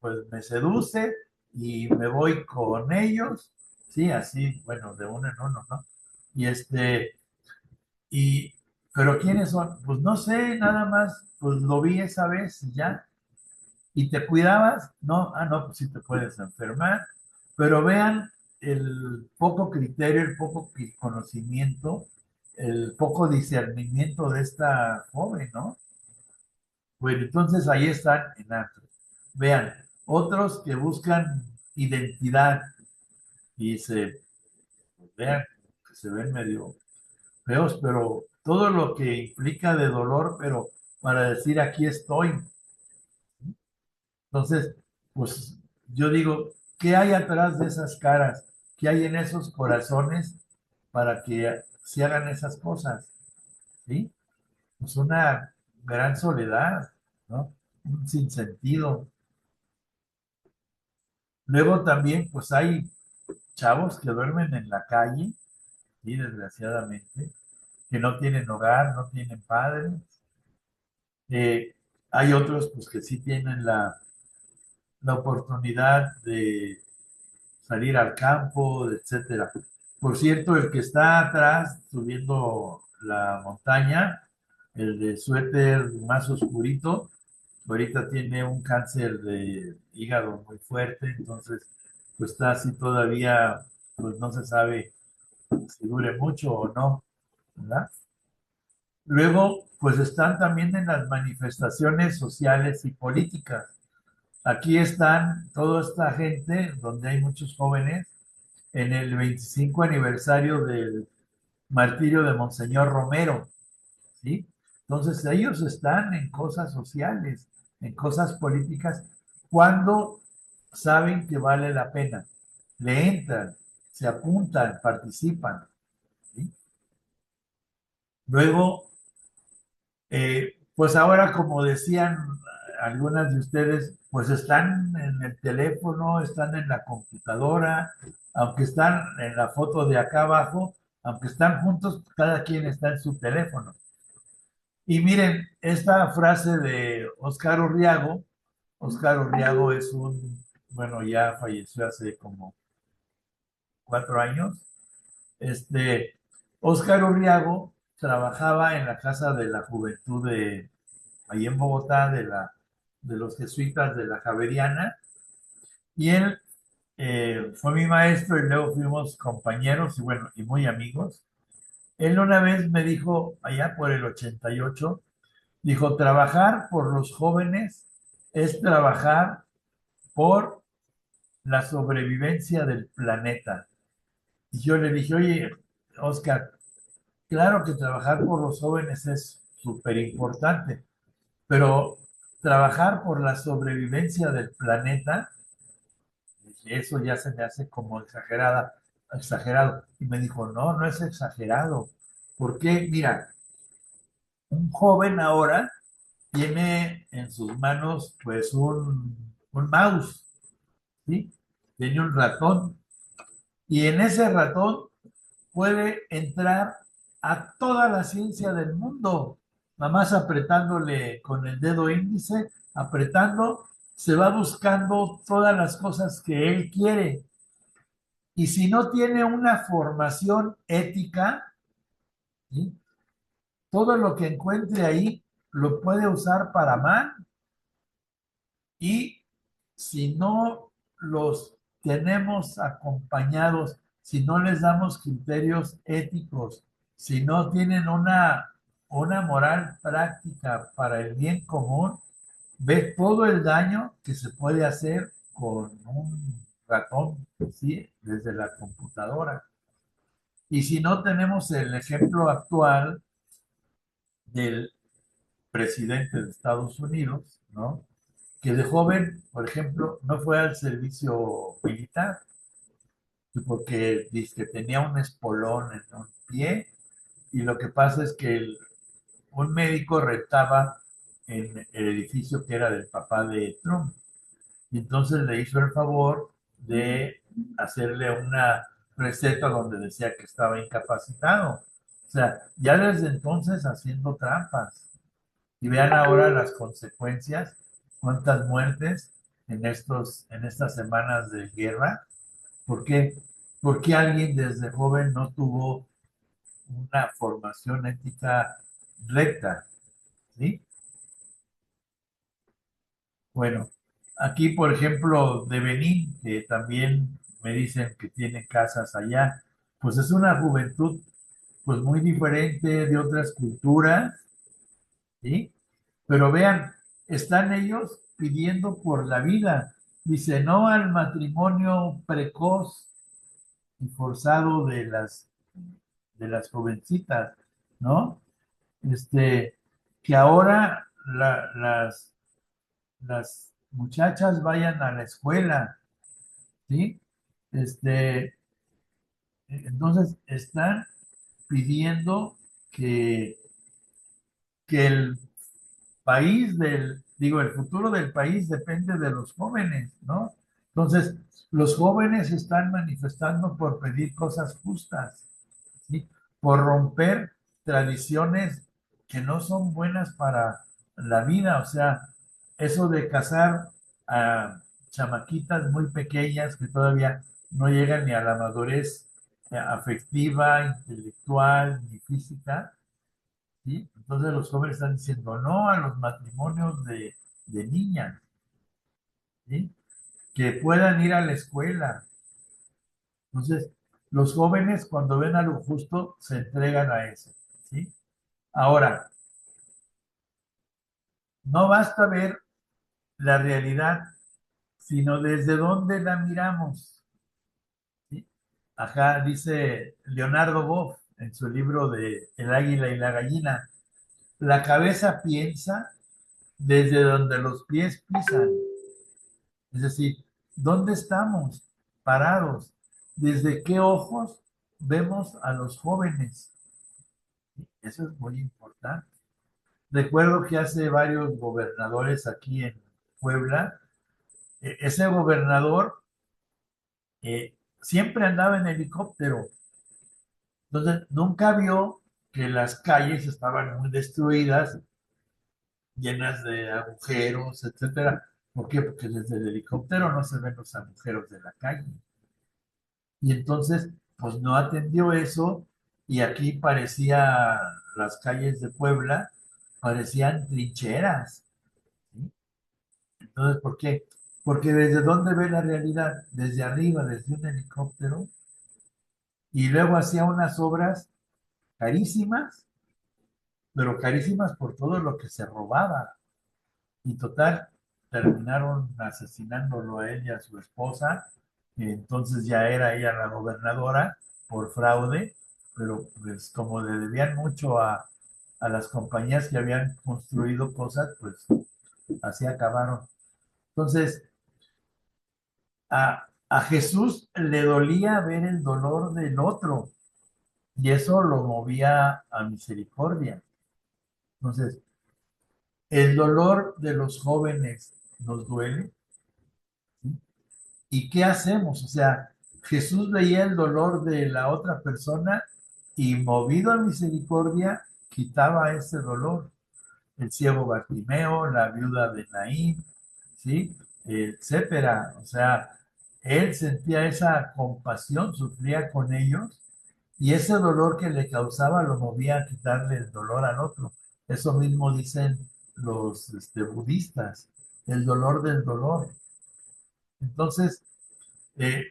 Speaker 3: pues me seduce y me voy con ellos, sí, así, bueno, de uno en uno, ¿no? Y y, pero ¿quiénes son? Pues no sé, nada más, pues lo vi esa vez y ya. ¿Y te cuidabas? No, no, pues sí te puedes enfermar. Pero vean el poco criterio, el poco conocimiento, el poco discernimiento de esta joven, ¿no? Bueno, entonces ahí están en antros. Vean, otros que buscan identidad y pues vean, que se ven medio feos, pero todo lo que implica de dolor, pero para decir aquí estoy. Entonces, pues yo digo, ¿qué hay atrás de esas caras? ¿Qué hay en esos corazones para que se hagan esas cosas? ¿Sí? Pues una gran soledad, ¿no? Un sinsentido. Luego también, pues hay chavos que duermen en la calle, ¿sí? Desgraciadamente, que no tienen hogar, no tienen padres. Hay otros, pues, que sí tienen la oportunidad de salir al campo, etcétera. Por cierto, el que está atrás subiendo la montaña, el de suéter más oscurito, ahorita tiene un cáncer de hígado muy fuerte, entonces pues está así todavía, pues no se sabe si dure mucho o no, ¿verdad? Luego, pues están también en las manifestaciones sociales y políticas. Aquí están toda esta gente, donde hay muchos jóvenes, en el 25 aniversario del martirio de Monseñor Romero, ¿sí? Entonces ellos están en cosas sociales, en cosas políticas, cuando saben que vale la pena, le entran, se apuntan, participan, ¿sí? Luego, pues ahora, como decían algunas de ustedes, pues están en el teléfono, están en la computadora, aunque están en la foto de acá abajo, aunque están juntos, cada quien está en su teléfono. Y miren, esta frase de Óscar Urriago es bueno, ya falleció hace como 4 años. Óscar Urriago trabajaba en la Casa de la Juventud ahí en Bogotá, de los jesuitas de la Javeriana, y él fue mi maestro y luego fuimos compañeros y bueno, y muy amigos. Él una vez me dijo, allá por el 88, dijo, trabajar por los jóvenes es trabajar por la sobrevivencia del planeta. Y yo le dije, oye, Oscar, claro que trabajar por los jóvenes es súper importante, pero trabajar por la sobrevivencia del planeta, eso ya se me hace como exagerado. Y me dijo, no, no es exagerado. Porque, mira, un joven ahora tiene en sus manos pues un mouse, ¿sí? Tiene un ratón y en ese ratón puede entrar a toda la ciencia del mundo, nada más apretándole con el dedo índice, apretando se va buscando todas las cosas que él quiere. Y si no tiene una formación ética, ¿sí?, todo lo que encuentre ahí lo puede usar para mal. Y si no los tenemos acompañados, si no les damos criterios éticos, si no tienen una moral práctica para el bien común, ve todo el daño que se puede hacer con un ratón, ¿sí?, desde la computadora. Y si no tenemos el ejemplo actual del presidente de Estados Unidos, ¿no?, que de joven, por ejemplo, no fue al servicio militar, porque dice que tenía un espolón en un pie, y lo que pasa es que un médico rentaba en el edificio que era del papá de Trump, y entonces le hizo el favor de hacerle una receta donde decía que estaba incapacitado. O sea, ya desde entonces haciendo trampas. Y vean ahora las consecuencias, cuántas muertes en estas semanas de guerra. ¿Por qué? Porque alguien desde joven no tuvo una formación ética recta, ¿sí? Bueno, aquí, por ejemplo, de Benín, que también me dicen que tienen casas allá, pues es una juventud pues muy diferente de otras culturas, ¿sí? Pero vean, están ellos pidiendo por la vida. Dice, no al matrimonio precoz y forzado de las jovencitas, ¿no? Que ahora las muchachas vayan a la escuela, ¿sí? Entonces están pidiendo que, que el el futuro del país depende de los jóvenes, ¿no? Entonces, los jóvenes están manifestando por pedir cosas justas, ¿sí?, por romper tradiciones que no son buenas para la vida. O sea, eso de casar a chamaquitas muy pequeñas que todavía no llegan ni a la madurez afectiva, intelectual, ni física, ¿sí? Entonces los jóvenes están diciendo no a los matrimonios de niñas, ¿sí?, que puedan ir a la escuela. Entonces, los jóvenes cuando ven a lo justo se entregan a eso, ¿sí? Ahora, no basta ver la realidad, sino desde dónde la miramos, ¿sí? Acá dice Leonardo Boff en su libro de El águila y la gallina, la cabeza piensa desde donde los pies pisan. Es decir, ¿dónde estamos parados? ¿Desde qué ojos vemos a los jóvenes? Eso es muy importante. Recuerdo que hace varios gobernadores aquí en Puebla, ese gobernador siempre andaba en helicóptero. Entonces, nunca vio que las calles estaban muy destruidas, llenas de agujeros, etcétera. ¿Por qué? Porque desde el helicóptero no se ven los agujeros de la calle. Y entonces, pues no atendió eso, y aquí las calles de Puebla parecían trincheras, ¿sí? Entonces, ¿por qué? Porque desde dónde ve la realidad, desde arriba, desde un helicóptero, y luego hacía unas obras carísimas, pero carísimas por todo lo que se robaba. Y total, terminaron asesinándolo a él y a su esposa. Entonces ya era ella la gobernadora por fraude, pero pues como le debían mucho a las compañías que habían construido cosas, pues así acabaron. Entonces, a Jesús le dolía ver el dolor del otro, y eso lo movía a misericordia. Entonces, el dolor de los jóvenes nos duele, ¿sí? ¿Y qué hacemos? O sea, Jesús veía el dolor de la otra persona y, movido a misericordia, quitaba ese dolor. El ciego Bartimeo, la viuda de Naín, ¿sí? etcétera. O sea, él sentía esa compasión, sufría con ellos y ese dolor que le causaba lo movía a quitarle el dolor al otro. Eso mismo dicen los budistas, el dolor del dolor. Entonces,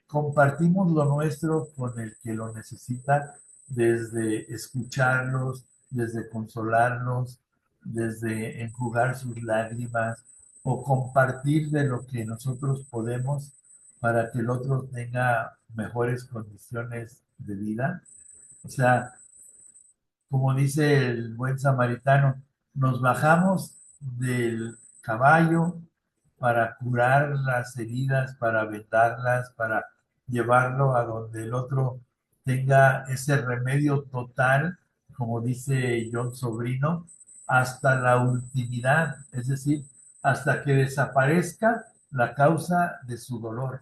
Speaker 3: compartimos lo nuestro con el que lo necesita, desde escucharlos, desde consolarlos, desde enjugar sus lágrimas o compartir de lo que nosotros podemos para que el otro tenga mejores condiciones de vida. O sea, como dice el buen samaritano, nos bajamos del caballo para curar las heridas, para vendarlas, para llevarlo a donde el otro tenga ese remedio total, como dice John Sobrino, hasta la ultimidad, es decir, hasta que desaparezca la causa de su dolor.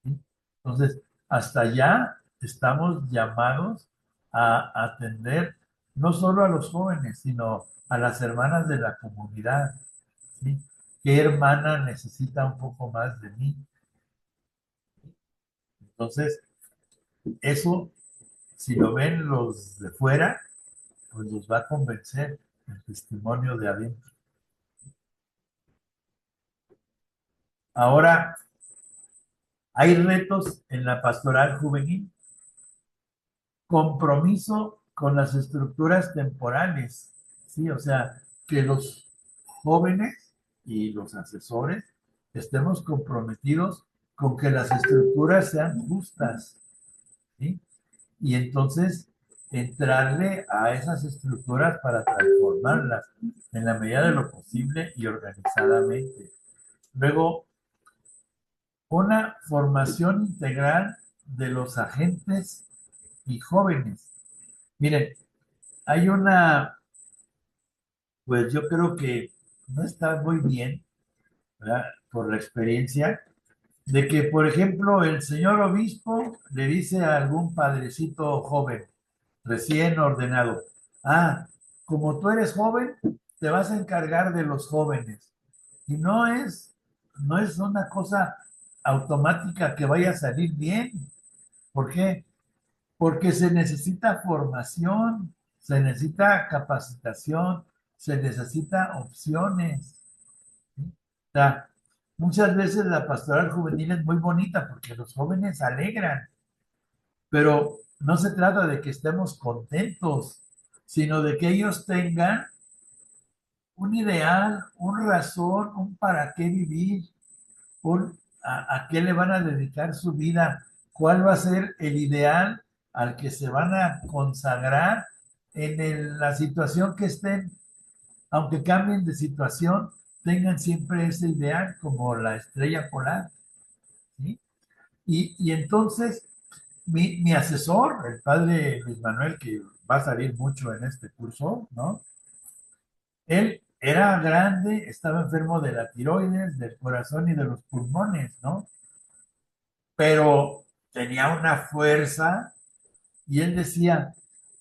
Speaker 3: ¿Sí? Entonces, hasta allá estamos llamados a atender no solo a los jóvenes, sino a las hermanas de la comunidad. ¿Sí? ¿Qué hermana necesita un poco más de mí? Entonces, eso, si lo ven los de fuera, pues los va a convencer el testimonio de adentro. Ahora, hay retos en la pastoral juvenil. Compromiso con las estructuras temporales, ¿sí? O sea, que los jóvenes y los asesores estemos comprometidos con que las estructuras sean justas, ¿sí? Y entonces entrarle a esas estructuras para transformarlas en la medida de lo posible y organizadamente. Luego, una formación integral de los agentes y jóvenes. Miren, hay una, pues yo creo que no está muy bien, ¿verdad? Por la experiencia, de que, por ejemplo, el señor obispo le dice a algún padrecito joven, recién ordenado, como tú eres joven, te vas a encargar de los jóvenes. Y no es una cosa automática que vaya a salir bien. ¿Por qué? Porque se necesita formación, se necesita capacitación, se necesita opciones. ¿Sí? O sea, muchas veces la pastoral juvenil es muy bonita porque los jóvenes alegran, pero no se trata de que estemos contentos, sino de que ellos tengan un ideal, un razón, un para qué vivir, a qué le van a dedicar su vida, cuál va a ser el ideal al que se van a consagrar en la situación que estén, aunque cambien de situación, tengan siempre ese ideal como la estrella polar. ¿Sí? Y entonces mi asesor, el padre Luis Manuel, que va a salir mucho en este curso, ¿no? Él era grande, estaba enfermo de la tiroides, del corazón y de los pulmones, ¿no? Pero tenía una fuerza y él decía,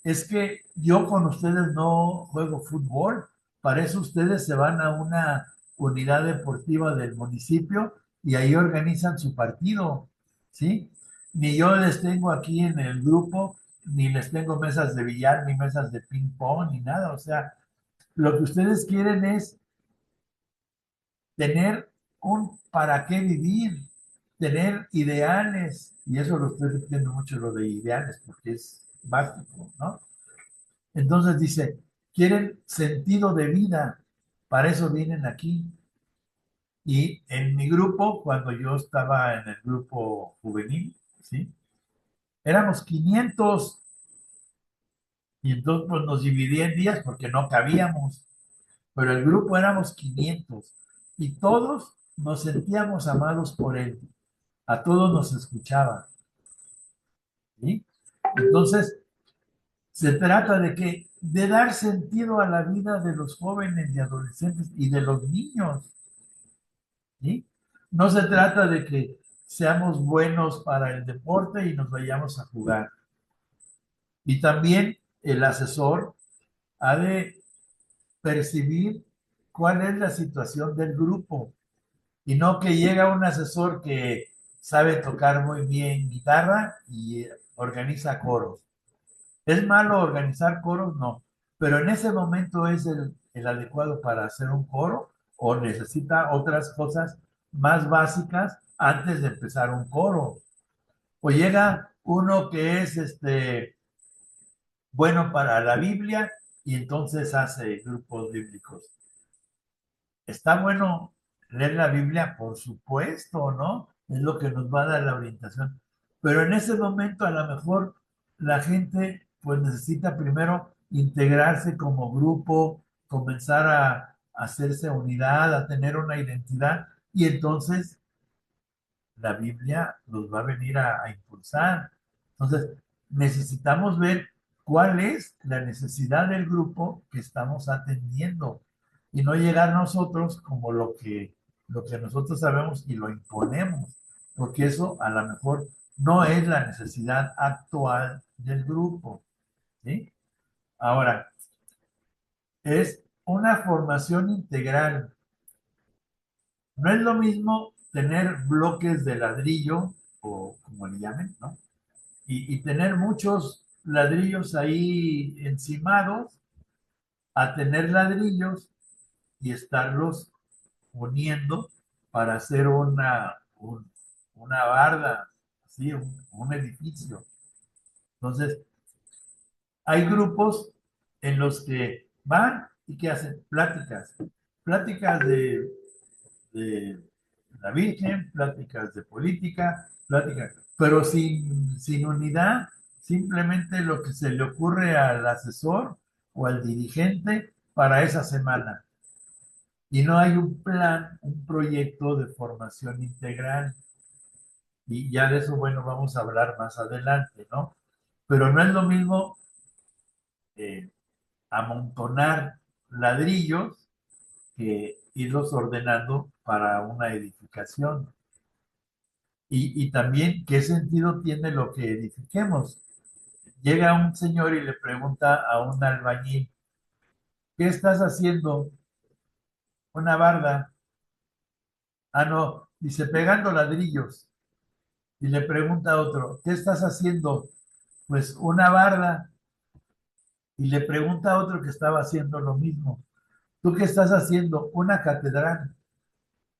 Speaker 3: es que yo con ustedes no juego fútbol, para eso ustedes se van a una unidad deportiva del municipio y ahí organizan su partido, ¿sí? Ni yo les tengo aquí en el grupo, ni les tengo mesas de billar, ni mesas de ping pong, ni nada, o sea, lo que ustedes quieren es tener un para qué vivir, tener ideales, y eso lo estoy repitiendo mucho, lo de ideales, porque es básico, ¿no? Entonces dice, quieren sentido de vida, para eso vienen aquí. Y en mi grupo, cuando yo estaba en el grupo juvenil, ¿sí? Éramos 500 y entonces pues, nos dividí en días porque no cabíamos, pero el grupo éramos 500 y todos nos sentíamos amados por él, a todos nos escuchaba, ¿sí? Entonces, se trata de dar sentido a la vida de los jóvenes y adolescentes y de los niños, ¿sí? No se trata de que seamos buenos para el deporte y nos vayamos a jugar. Y también el asesor ha de percibir cuál es la situación del grupo, Y no que llega un asesor que sabe tocar muy bien guitarra y organiza coros. ¿Es malo organizar coros? No. Pero en ese momento es el adecuado para hacer un coro o necesita otras cosas más básicas antes de empezar un coro. O llega uno que es bueno para la Biblia y entonces hace grupos bíblicos. Está bueno leer la Biblia, por supuesto, ¿no? Es lo que nos va a dar la orientación. Pero en ese momento a lo mejor la gente pues necesita primero integrarse como grupo, comenzar a hacerse unidad, a tener una identidad y entonces la Biblia nos va a venir a impulsar. Entonces, necesitamos ver cuál es la necesidad del grupo que estamos atendiendo y no llegar nosotros como lo que nosotros sabemos y lo imponemos, porque eso a lo mejor no es la necesidad actual del grupo, ¿sí? Ahora, es una formación integral. No es lo mismo tener bloques de ladrillo, o como le llamen, ¿no? Y tener muchos ladrillos ahí encimados, a tener ladrillos y estarlos uniendo para hacer una barda, ¿sí? Un edificio. Entonces, hay grupos en los que van y que hacen pláticas de la Virgen, pláticas de política, pláticas, pero sin unidad, simplemente lo que se le ocurre al asesor o al dirigente para esa semana. Y no hay un plan, un proyecto de formación integral. Y ya de eso, bueno, vamos a hablar más adelante, ¿no? Pero no es lo mismo eh, amontonar ladrillos que irlos ordenando para una edificación. Y también, ¿qué sentido tiene lo que edifiquemos? Llega un señor y le pregunta a un albañil, ¿qué estás haciendo? Una barda. Ah, no, dice, pegando ladrillos. Y le pregunta a otro, ¿qué estás haciendo? Pues una barda. Y le pregunta a otro que estaba haciendo lo mismo. ¿Tú qué estás haciendo? Una catedral.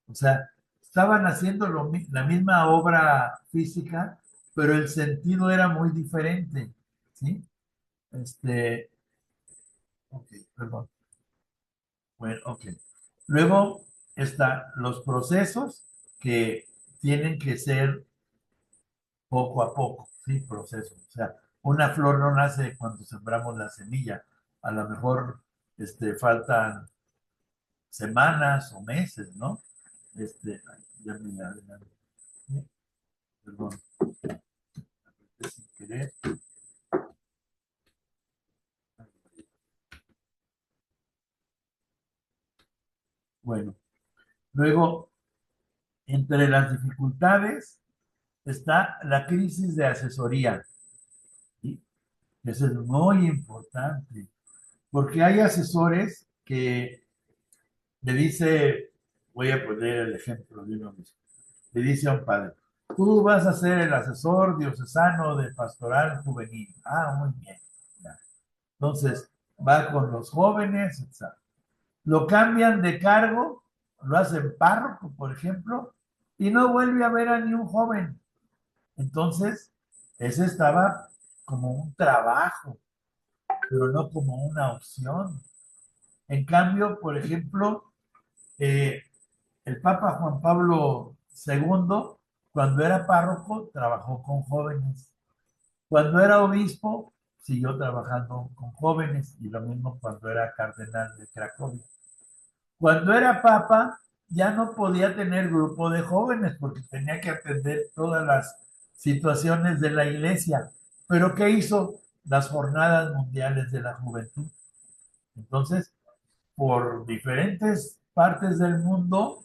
Speaker 3: O sea, estaban haciendo la misma obra física, pero el sentido era muy diferente, ¿sí? Ok, perdón. Bueno, ok. Luego están los procesos que tienen que ser poco a poco, ¿sí? Procesos. O sea, una flor no nace cuando sembramos la semilla. A lo mejor faltan semanas o meses, ¿no? Ay, perdón, sin querer. Bueno, luego, entre las dificultades está la crisis de asesoría. ¿Sí? Eso es muy importante, porque hay asesores que le dice, voy a poner el ejemplo de uno mismo, le dice a un padre, tú vas a ser el asesor diocesano de pastoral juvenil. Ah, muy bien. Ya. Entonces, va con los jóvenes, etc. Lo cambian de cargo, lo hacen párroco, por ejemplo, y no vuelve a ver a ni un joven. Entonces, ese estaba como un trabajo, pero no como una opción. En cambio, por ejemplo, eh, el Papa Juan Pablo II, cuando era párroco, trabajó con jóvenes. Cuando era obispo, siguió trabajando con jóvenes, y lo mismo cuando era cardenal de Cracovia. Cuando era papa, ya no podía tener grupo de jóvenes porque tenía que atender todas las situaciones de la iglesia. Pero ¿qué hizo? Las jornadas mundiales de la juventud. Entonces, por diferentes partes del mundo,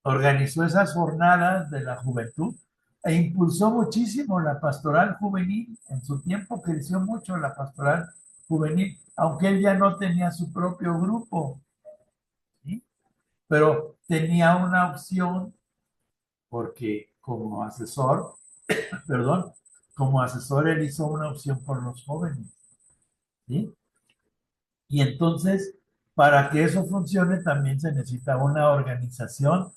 Speaker 3: organizó esas jornadas de la juventud e impulsó muchísimo la pastoral juvenil. En su tiempo creció mucho la pastoral juvenil, aunque él ya no tenía su propio grupo, ¿sí? pero tenía una opción porque como asesor, perdón, como asesor él hizo una opción por los jóvenes, ¿sí? Y entonces, para que eso funcione, también se necesita una organización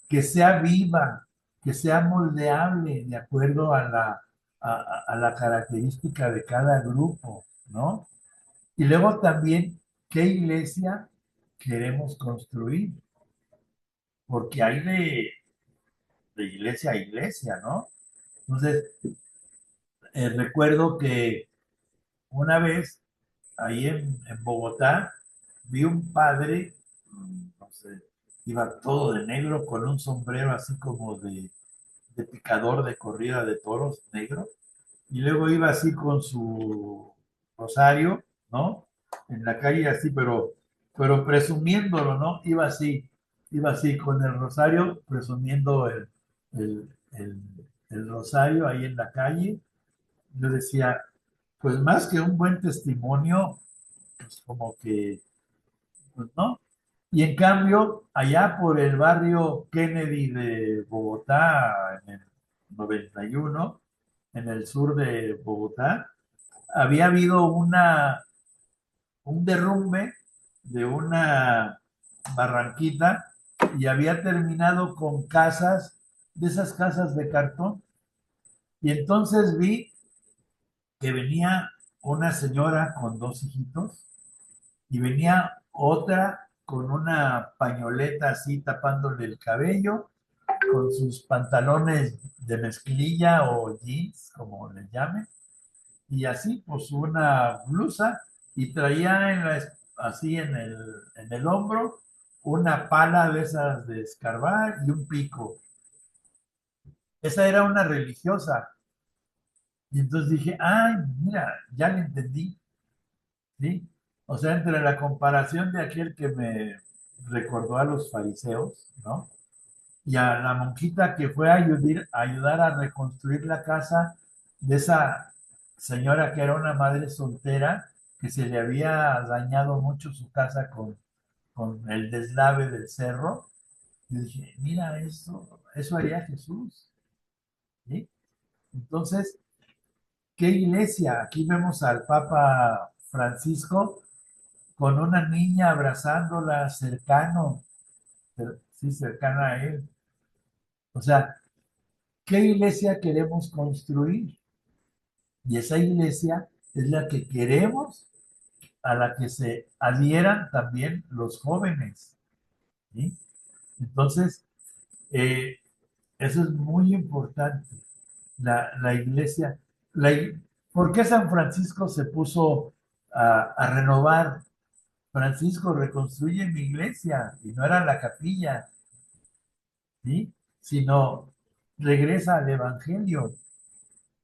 Speaker 3: que sea viva, que sea moldeable de acuerdo a la característica de cada grupo, ¿no? Y luego también, ¿qué iglesia queremos construir? Porque hay de iglesia a iglesia, ¿no? Entonces, recuerdo que una vez ahí en Bogotá vi un padre, no sé, iba todo de negro con un sombrero así como de picador de corrida de toros negro, y luego iba así con su rosario, ¿no? En la calle así, pero presumiéndolo, ¿no? Iba así con el rosario, presumiendo el, el, el rosario ahí en la calle. Yo decía, pues más que un buen testimonio, pues como que, pues no. Y en cambio, allá por el barrio Kennedy de Bogotá, en el 91, en el sur de Bogotá, había habido un derrumbe de una barranquita y había terminado con casas, de esas casas de cartón. Y entonces vi que venía una señora con dos hijitos y venía otra con una pañoleta así tapándole el cabello, con sus pantalones de mezclilla o jeans, como les llamen, y así pues una blusa y traía así en el hombro una pala de esas de escarbar y un pico. Esa era una religiosa. Y entonces dije, ay, mira, ya le entendí, ¿sí? O sea, entre la comparación de aquel que me recordó a los fariseos, ¿no? Y a la monjita que fue a ayudar a reconstruir la casa de esa señora que era una madre soltera, que se le había dañado mucho su casa con el deslave del cerro. Y dije, mira, eso haría Jesús, ¿sí? Entonces, ¿qué iglesia? Aquí vemos al Papa Francisco con una niña abrazándola cercano, sí, cercana a él. O sea, ¿qué iglesia queremos construir? Y esa iglesia es la que queremos, a la que se adhieran también los jóvenes, ¿sí? Entonces, eh, eso es muy importante. La iglesia, ¿por qué San Francisco se puso a renovar? Francisco, reconstruye mi iglesia, y no era la capilla, ¿sí? Sino regresa al Evangelio.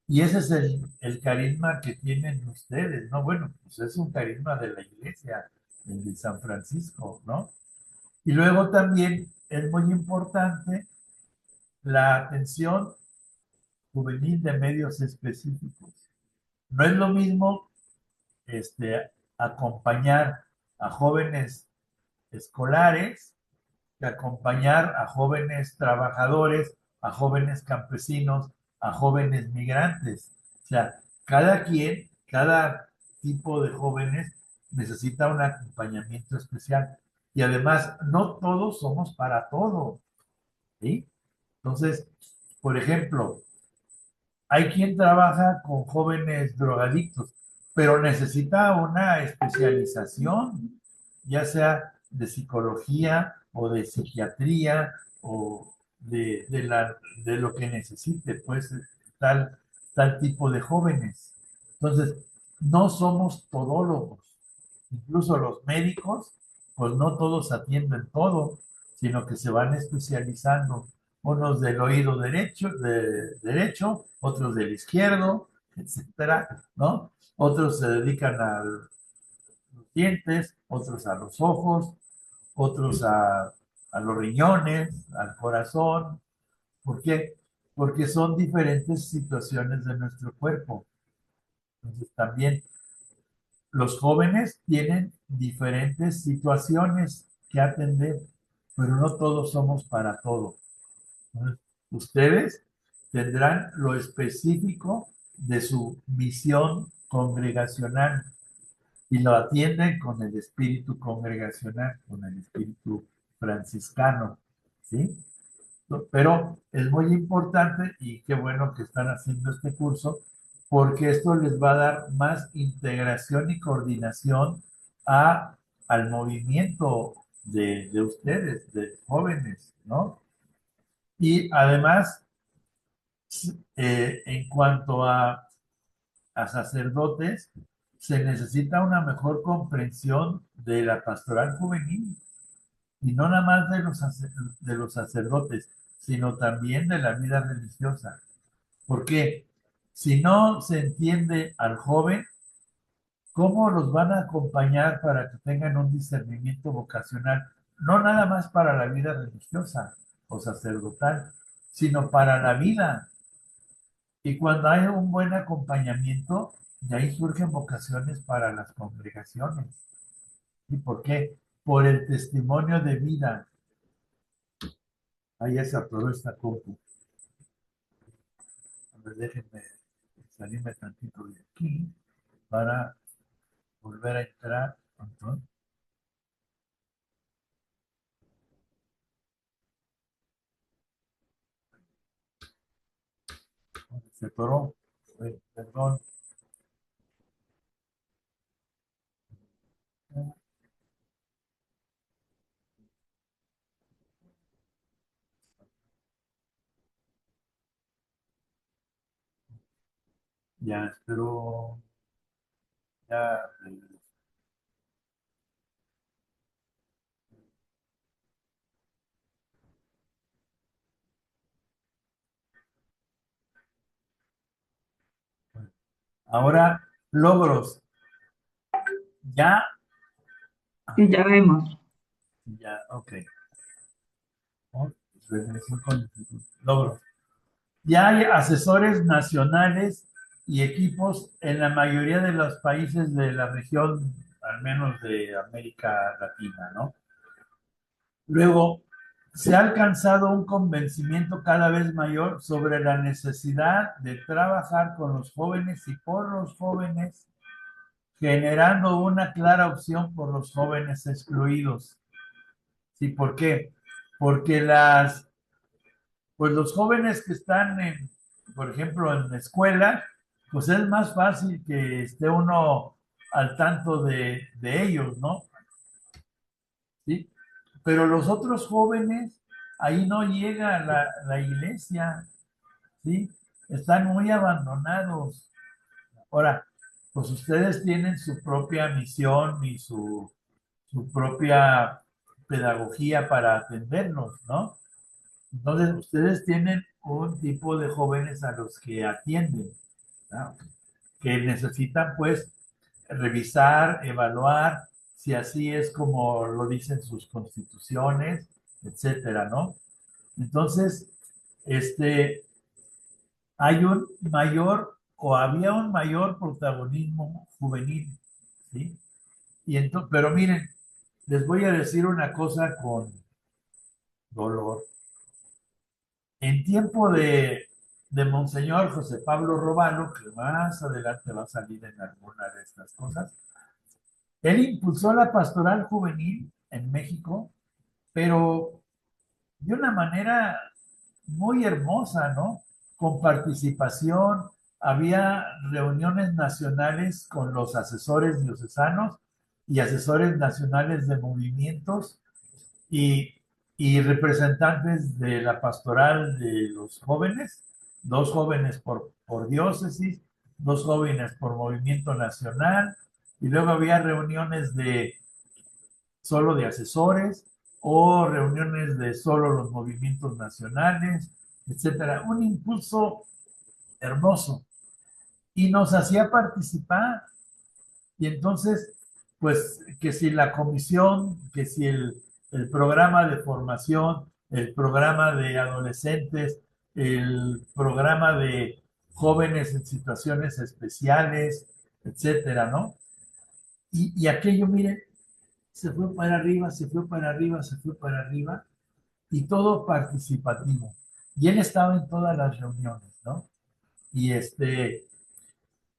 Speaker 3: Y ese es el carisma que tienen ustedes, ¿no? Bueno, pues es un carisma de la iglesia, el de San Francisco, ¿no? Y luego también es muy importante la atención juvenil de medios específicos. No es lo mismo acompañar a jóvenes escolares que acompañar a jóvenes trabajadores, a jóvenes campesinos, a jóvenes migrantes. O sea, cada quien, cada tipo de jóvenes necesita un acompañamiento especial. Y además, no todos somos para todo, ¿sí? Entonces, por ejemplo, hay quien trabaja con jóvenes drogadictos, pero necesita una especialización, ya sea de psicología o de psiquiatría o de lo que necesite, pues, tal tipo de jóvenes. Entonces, no somos todólogos. Incluso los médicos, pues no todos atienden todo, sino que se van especializando. Unos del oído derecho, otros del izquierdo, etcétera, ¿no? Otros se dedican a los dientes, otros a los ojos, otros a los riñones, al corazón. ¿Por qué? Porque son diferentes situaciones de nuestro cuerpo. Entonces también los jóvenes tienen diferentes situaciones que atender. pero no todos somos para todo. Entonces, ustedes tendrán lo específico de su misión congregacional y lo atienden con el espíritu congregacional, con el espíritu franciscano, ¿sí? Pero es muy importante y qué bueno que están haciendo este curso porque esto les va a dar más integración y coordinación a, al movimiento de ustedes, de jóvenes, ¿no? Y además, en cuanto a sacerdotes, se necesita una mejor comprensión de la pastoral juvenil y no nada más de los sacerdotes, sino también de la vida religiosa. Porque si no se entiende al joven, ¿cómo los van a acompañar para que tengan un discernimiento vocacional? No nada más para la vida religiosa o sacerdotal, sino para la vida. Y cuando hay un buen acompañamiento, de ahí surgen vocaciones para las congregaciones. ¿Y por qué? Por el testimonio de vida. Ahí ya se atoró esta compu. A ver, déjenme salirme tantito de aquí para volver a entrar. Entonces, se atoró. Perdón. Ya, espero. Ya. Ahora, logros. Ya.
Speaker 2: Y ya vemos.
Speaker 3: Ya, ok. Logros. Ya hay asesores nacionales y equipos en la mayoría de los países de la región, al menos de América Latina, ¿no? Luego, se ha alcanzado un convencimiento cada vez mayor sobre la necesidad de trabajar con los jóvenes y por los jóvenes, generando una clara opción por los jóvenes excluidos. ¿Sí? ¿Por qué? Porque pues los jóvenes que están, por ejemplo, en la escuela, pues es más fácil que esté uno al tanto de ellos, ¿no? ¿Sí? Pero los otros jóvenes, ahí no llega la iglesia, ¿sí? Están muy abandonados. Ahora, pues ustedes tienen su propia misión y su propia pedagogía para atenderlos, ¿no? Entonces, ustedes tienen un tipo de jóvenes a los que atienden, ¿no? Que necesitan, pues, revisar, evaluar, si así es como lo dicen sus constituciones, etcétera, ¿no? Entonces, hay un mayor o había un mayor protagonismo juvenil, ¿sí? Pero miren, les voy a decir una cosa con dolor. En tiempo de Monseñor José Pablo Robalo, que más adelante va a salir en alguna de estas cosas, él impulsó la pastoral juvenil en México, pero de una manera muy hermosa, ¿no? Con participación, había reuniones nacionales con los asesores diocesanos y asesores nacionales de movimientos y, y representantes de la pastoral de los jóvenes, 2 jóvenes por diócesis, 2 jóvenes por movimiento nacional, y luego había reuniones solo de asesores o reuniones de solo los movimientos nacionales, etcétera. Un impulso hermoso y nos hacía participar. Y entonces, pues, que si la comisión, que si el programa de formación, el programa de adolescentes, el programa de jóvenes en situaciones especiales, etcétera, ¿no? Y aquello, miren, se fue para arriba, se fue para arriba, se fue para arriba, y todo participativo. Y él estaba en todas las reuniones, ¿no? Y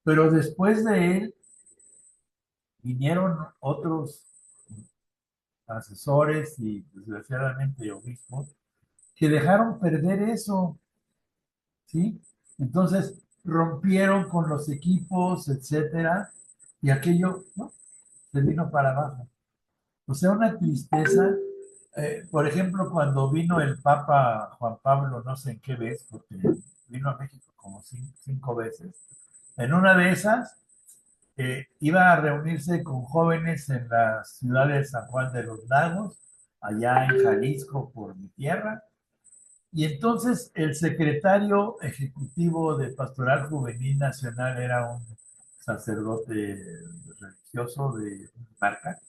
Speaker 3: pero después de él vinieron otros asesores y desgraciadamente obispos que dejaron perder eso, ¿sí? Entonces rompieron con los equipos, etcétera, y aquello, ¿no? Se vino para abajo. O sea, una tristeza. Por ejemplo, cuando vino el Papa Juan Pablo, no sé en qué vez, porque vino a México como cinco veces, en una de esas iba a reunirse con jóvenes en la ciudad de San Juan de los Lagos, allá en Jalisco, por mi tierra, y entonces el secretario ejecutivo de Pastoral Juvenil Nacional era un sacerdote religioso de Marca.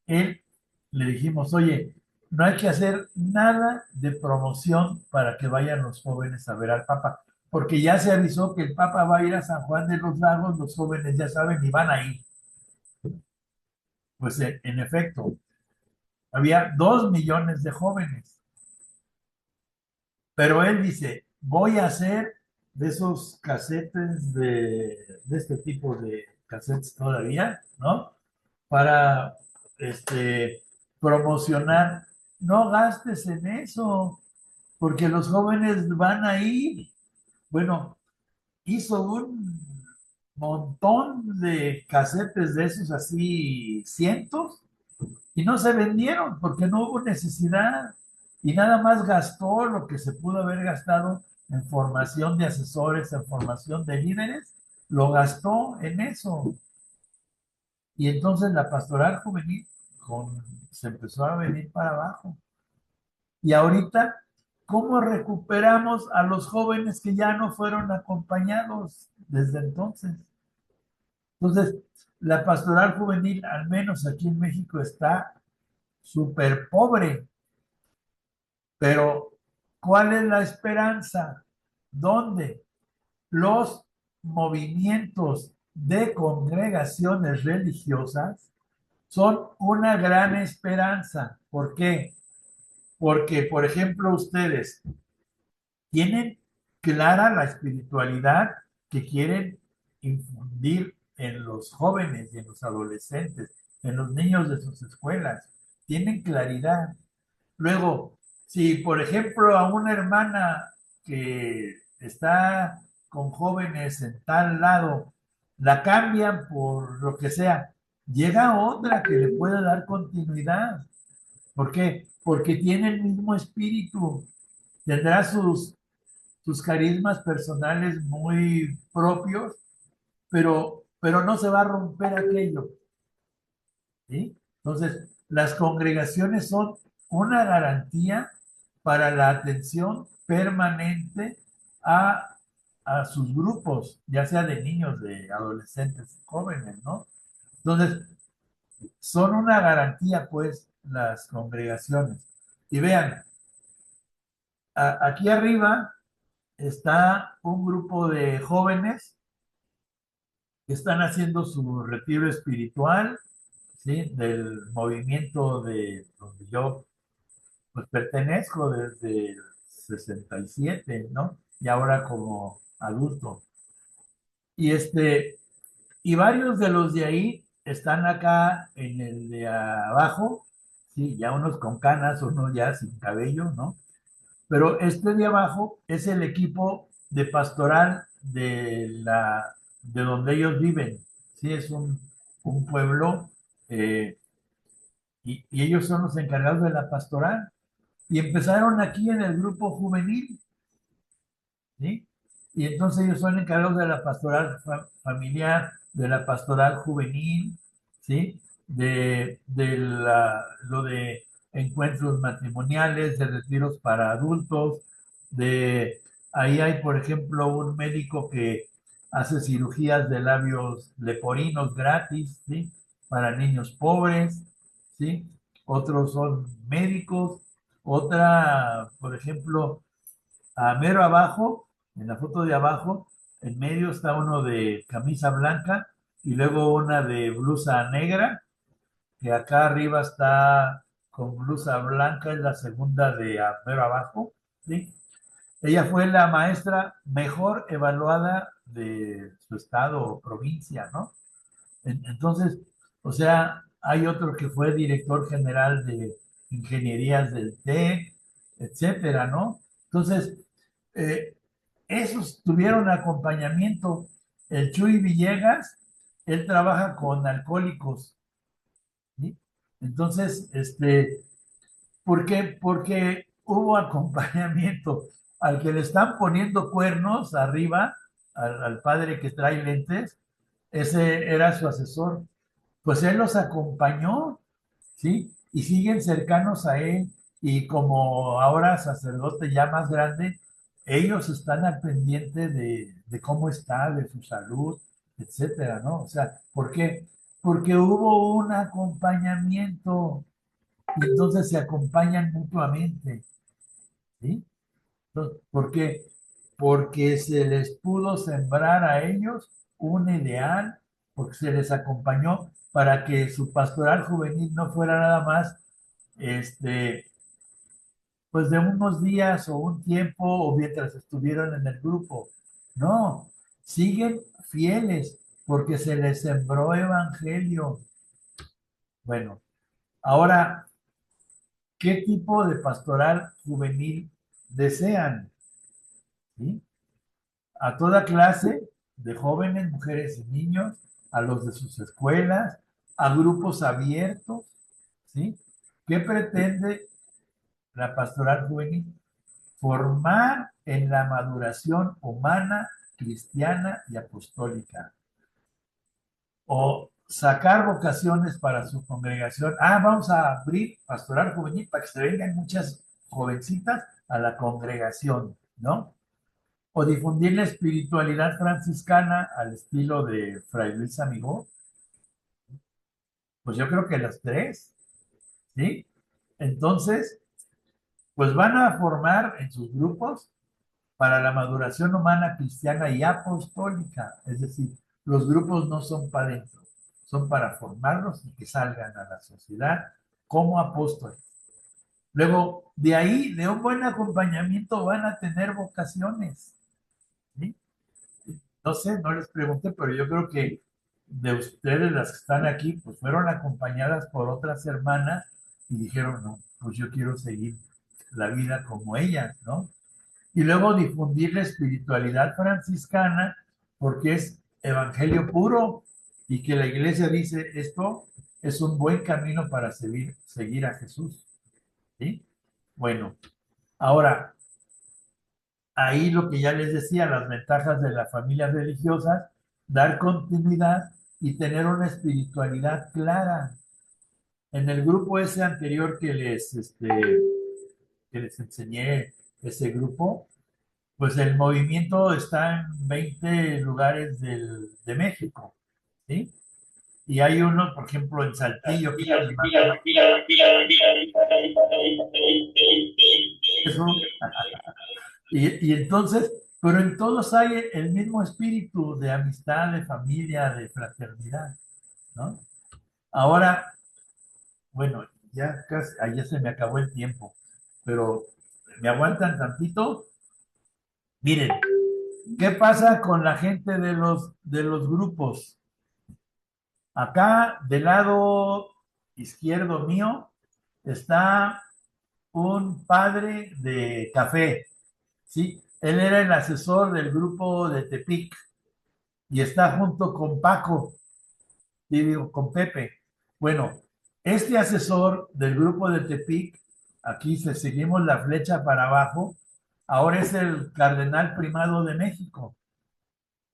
Speaker 3: Él le dijimos, oye, no hay que hacer nada de promoción para que vayan los jóvenes a ver al Papa, porque ya se avisó que el Papa va a ir a San Juan de los Lagos, los jóvenes ya saben y van a ir. Pues en efecto, había 2 millones de jóvenes, pero él dice, voy a hacer de esos casetes de este tipo de casetes todavía, ¿no? Para promocionar. No gastes en eso, porque los jóvenes van a ir. Bueno, hizo un montón de casetes de esos así, cientos, y no se vendieron porque no hubo necesidad. Y nada más gastó lo que se pudo haber gastado en formación de asesores, en formación de líderes, lo gastó en eso. Y entonces la pastoral juvenil se empezó a venir para abajo. Y ahorita, ¿cómo recuperamos a los jóvenes que ya no fueron acompañados desde entonces? Entonces, la pastoral juvenil, al menos aquí en México, está súper pobre. Pero, ¿cuál es la esperanza? ¿Dónde? Los movimientos de congregaciones religiosas son una gran esperanza. ¿Por qué? Porque, por ejemplo, ustedes tienen clara la espiritualidad que quieren infundir en los jóvenes y en los adolescentes, en los niños de sus escuelas. Tienen claridad. Luego, si por ejemplo a una hermana que está con jóvenes en tal lado, la cambian por lo que sea, llega otra que le pueda dar continuidad. ¿Por qué? Porque tiene el mismo espíritu, tendrá sus carismas personales muy propios, pero no se va a romper aquello, ¿sí? Entonces, las congregaciones son una garantía para la atención permanente a, a sus grupos, ya sea de niños, de adolescentes, jóvenes, ¿no? Entonces, son una garantía, pues, las congregaciones. Y vean, aquí arriba está un grupo de jóvenes que están haciendo su retiro espiritual, ¿sí? Del movimiento de donde yo pues pertenezco desde el 67, ¿no? Y ahora como adulto. Y y varios de los de ahí están acá en el de abajo, sí, ya unos con canas, unos ya sin cabello, ¿no? Pero este de abajo es el equipo de pastoral de donde ellos viven, sí, es un pueblo, y ellos son los encargados de la pastoral. Y empezaron aquí en el grupo juvenil, ¿sí? Y entonces ellos son encargados de la pastoral familiar, de la pastoral juvenil, ¿sí? Lo de encuentros matrimoniales, de retiros para adultos, ahí hay, por ejemplo, un médico que hace cirugías de labios leporinos gratis, ¿sí? Para niños pobres, ¿sí? Otros son médicos, otra, por ejemplo, a mero abajo, en la foto de abajo, en medio está uno de camisa blanca y luego una de blusa negra, que acá arriba está con blusa blanca, es la segunda de mero abajo, ¿sí? Ella fue la maestra mejor evaluada de su estado o provincia, ¿no? Entonces, o sea, hay otro que fue director general de ingenierías del TEC, etcétera, ¿no? Entonces, eh, esos tuvieron acompañamiento. El Chuy Villegas, él trabaja con alcohólicos, ¿sí? Entonces, ¿por qué? Porque hubo acompañamiento. Al que le están poniendo cuernos arriba, al padre que trae lentes, ese era su asesor. Pues él los acompañó, ¿sí? Y siguen cercanos a él. Y como ahora sacerdote ya más grande, ellos están al pendiente de cómo está, de su salud, etcétera, ¿no? O sea, ¿por qué? Porque hubo un acompañamiento y entonces se acompañan mutuamente, ¿sí? Entonces, ¿por qué? Porque se les pudo sembrar a ellos un ideal, porque se les acompañó para que su pastoral juvenil no fuera nada más, este, pues de unos días o un tiempo o mientras estuvieron en el grupo. No, siguen fieles porque se les sembró evangelio. Bueno, ahora, ¿qué tipo de pastoral juvenil desean? ¿Sí? A toda clase de jóvenes, mujeres y niños, a los de sus escuelas, a grupos abiertos, ¿sí? ¿Qué pretende la pastoral juvenil? Formar en la maduración humana, cristiana y apostólica. O sacar vocaciones para su congregación. Vamos a abrir pastoral juvenil para que se vengan muchas jovencitas a la congregación, ¿no? O difundir la espiritualidad franciscana al estilo de Fray Luis Amigó. Pues yo creo que las tres, ¿sí? Entonces, pues van a formar en sus grupos para la maduración humana, cristiana y apostólica. Es decir, los grupos no son para adentro, son para formarlos y que salgan a la sociedad como apóstoles. Luego, de ahí, de un buen acompañamiento, van a tener vocaciones, ¿sí? No sé, no les pregunté, pero yo creo que de ustedes, las que están aquí, pues fueron acompañadas por otras hermanas y dijeron, no, pues yo quiero seguir la vida como ellas, ¿no? Y luego difundir la espiritualidad franciscana, porque es evangelio puro y que la iglesia dice, esto es un buen camino para seguir a Jesús, ¿sí? Bueno, ahora, ahí lo que ya les decía, las ventajas de las familias religiosas, dar continuidad y tener una espiritualidad clara. En el grupo ese anterior que les enseñé, ese grupo, pues el movimiento está en 20 lugares de México, ¿sí? Y hay uno, por ejemplo, en Saltillo, que eso, y entonces, pero en todos hay el mismo espíritu de amistad, de familia, de fraternidad, ¿no? Ahora, bueno, ya casi, ya se me acabó el tiempo, pero ¿me aguantan tantito? Miren, ¿qué pasa con la gente de los grupos? Acá, del lado izquierdo mío, está un padre de café, ¿sí? Él era el asesor del grupo de Tepic y está junto con Paco, y digo, con Pepe. Bueno, este asesor del grupo de Tepic, aquí se seguimos la flecha para abajo, ahora es el cardenal primado de México.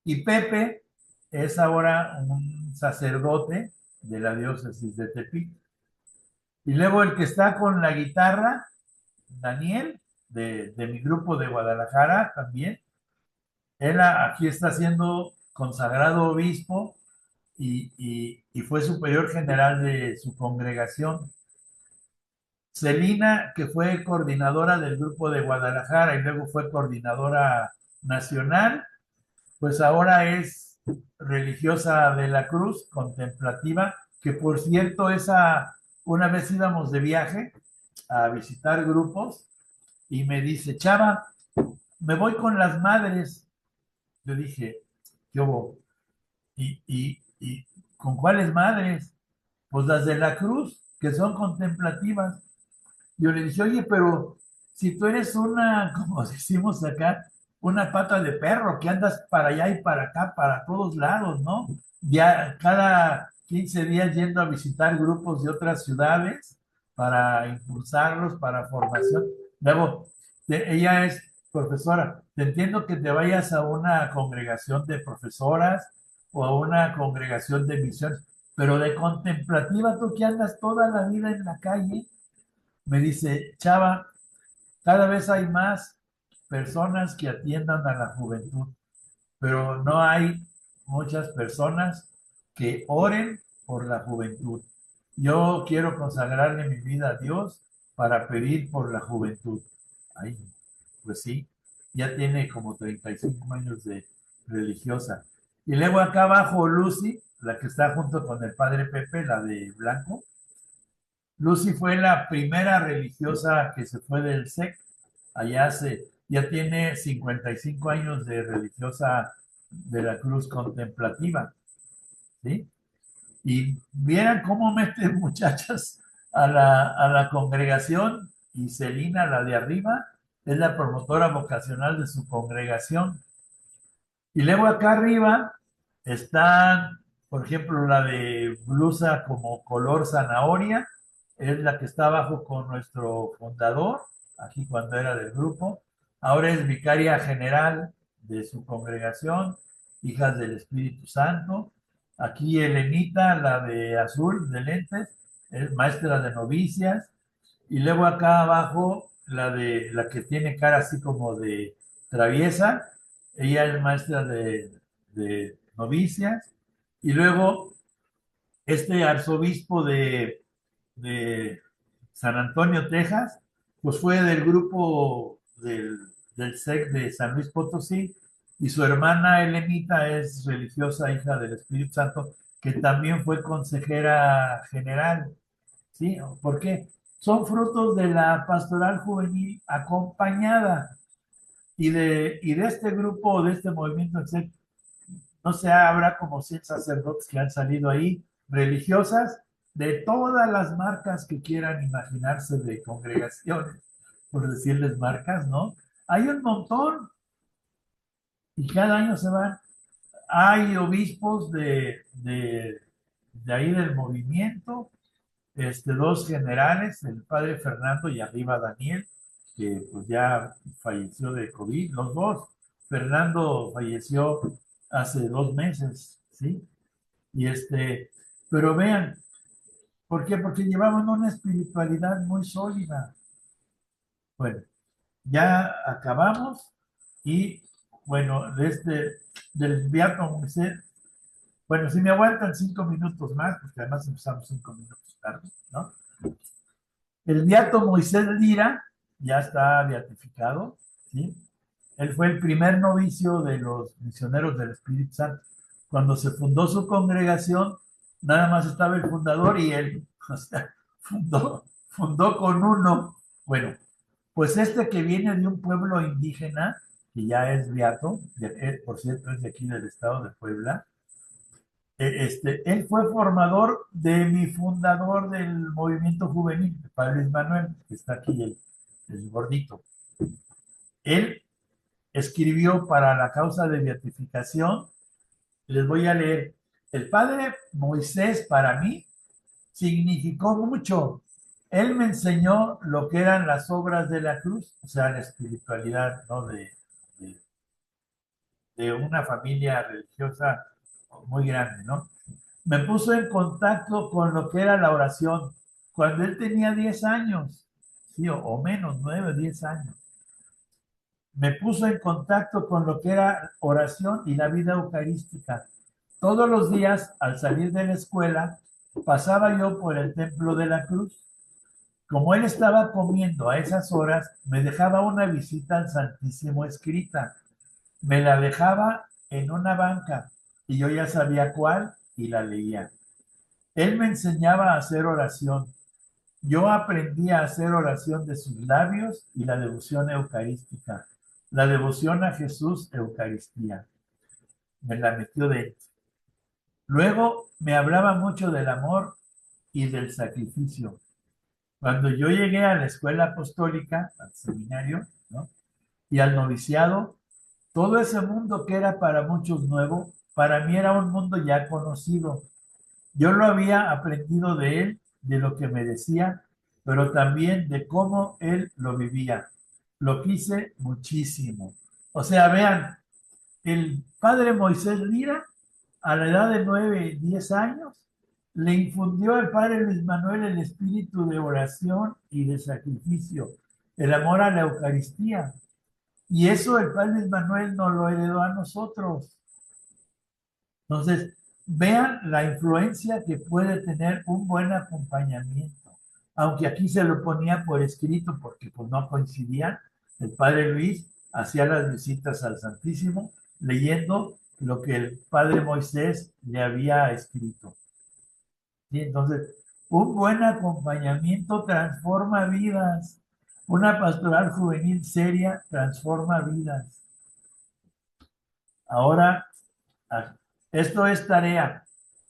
Speaker 3: Y Pepe es ahora un sacerdote de la diócesis de Tepic. Y luego el que está con la guitarra, Daniel, de mi grupo de Guadalajara también. Él aquí está siendo consagrado obispo y fue superior general de su congregación. Celina, que fue coordinadora del grupo de Guadalajara y luego fue coordinadora nacional, pues ahora es religiosa de la Cruz, contemplativa, que por cierto esa una vez íbamos de viaje a visitar grupos y me dice, Chava, me voy con las madres. Yo dije, ¿qué hubo? ¿Y con cuáles madres? Pues las de la cruz, que son contemplativas. Yo le dije, oye, pero si tú eres una, como decimos acá, una pata de perro, que andas para allá y para acá, para todos lados, ¿no? Ya cada 15 días yendo a visitar grupos de otras ciudades para impulsarlos, para formación. Luego, ella es profesora. Te entiendo que te vayas a una congregación de profesoras o a una congregación de misiones, pero de contemplativa, tú que andas toda la vida en la calle, me dice, Chava, cada vez hay más personas que atiendan a la juventud, pero no hay muchas personas que oren por la juventud. Yo quiero consagrarle mi vida a Dios para pedir por la juventud. Ay, pues sí, ya tiene como 35 años de religiosa. Y luego acá abajo Lucy, la que está junto con el padre Pepe, la de blanco. Lucy fue la primera religiosa que se fue del SEC. Ya tiene 55 años de religiosa de la Cruz Contemplativa, ¿sí? Y vieran cómo meten muchachas a la congregación, y Celina, la de arriba, es la promotora vocacional de su congregación. Y luego acá arriba están, por ejemplo, la de blusa como color zanahoria, es la que está abajo con nuestro fundador, aquí cuando era del grupo. Ahora es vicaria general de su congregación, Hijas del Espíritu Santo. Aquí Elenita, la de azul, de lentes, es maestra de novicias. Y luego acá abajo, la que tiene cara así como de traviesa, ella es maestra de novicias. Y luego este arzobispo de San Antonio, Texas, pues fue del grupo del SEC de San Luis Potosí, y su hermana Elenita es religiosa, hija del Espíritu Santo, que también fue consejera general. ¿Sí? ¿Por qué? Son frutos de la pastoral juvenil acompañada, y de este grupo, de este movimiento, no sé, habrá como 100 sacerdotes que han salido ahí, religiosas, de todas las marcas que quieran imaginarse de congregaciones, por decirles marcas, ¿no? Hay un montón, y cada año se van. Hay obispos de ahí del movimiento, dos generales, el padre Fernando y arriba Daniel, que pues ya falleció de COVID, los dos. Fernando falleció hace 2 meses, ¿sí? Pero vean, ¿por qué? Porque llevaban una espiritualidad muy sólida. Bueno, ya acabamos, y bueno, del Beato Moisés, bueno, si me aguantan 5 minutos más, porque además empezamos 5 minutos tarde, ¿no? El Beato Moisés Lira ya está beatificado, ¿sí? Él fue el primer novicio de los misioneros del Espíritu Santo. Cuando se fundó su congregación, nada más estaba el fundador y él, o sea, fundó con uno. Bueno, pues que viene de un pueblo indígena, que ya es beato, por cierto, es de aquí del estado de Puebla. Él fue formador de mi fundador del movimiento juvenil, el padre Luis Manuel, que está aquí, el gordito. Él escribió para la causa de beatificación. Les voy a leer. El padre Moisés para mí significó mucho. Él me enseñó lo que eran las obras de la cruz, o sea, la espiritualidad, ¿no? De una familia religiosa muy grande, ¿no? Me puso en contacto con lo que era la oración cuando él tenía 10 años, sí, o menos, 9, 10 años. Me puso en contacto con lo que era oración y la vida eucarística. Todos los días, al salir de la escuela, pasaba yo por el Templo de la Cruz. Como él estaba comiendo a esas horas, me dejaba una visita al Santísimo escrita. Me la dejaba en una banca y yo ya sabía cuál y la leía. Él me enseñaba a hacer oración. Yo aprendí a hacer oración de sus labios y la devoción eucarística. La devoción a Jesús, Eucaristía. Me la metió dentro. Luego me hablaba mucho del amor y del sacrificio. Cuando yo llegué a la escuela apostólica, al seminario, ¿no?, y al noviciado, todo ese mundo que era para muchos nuevo, para mí era un mundo ya conocido. Yo lo había aprendido de él, de lo que me decía, pero también de cómo él lo vivía. Lo quise muchísimo. O sea, vean, el padre Moisés Lira, a la edad de 9, 10 años, le infundió al padre Luis Manuel el espíritu de oración y de sacrificio, el amor a la Eucaristía. Y eso el padre Luis Manuel nos lo heredó a nosotros. Entonces, vean la influencia que puede tener un buen acompañamiento. Aunque aquí se lo ponía por escrito porque pues no coincidían, el padre Luis hacía las visitas al Santísimo leyendo lo que el padre Moisés le había escrito. ¿Sí? Entonces, un buen acompañamiento transforma vidas. Una pastoral juvenil seria transforma vidas. Ahora, esto es tarea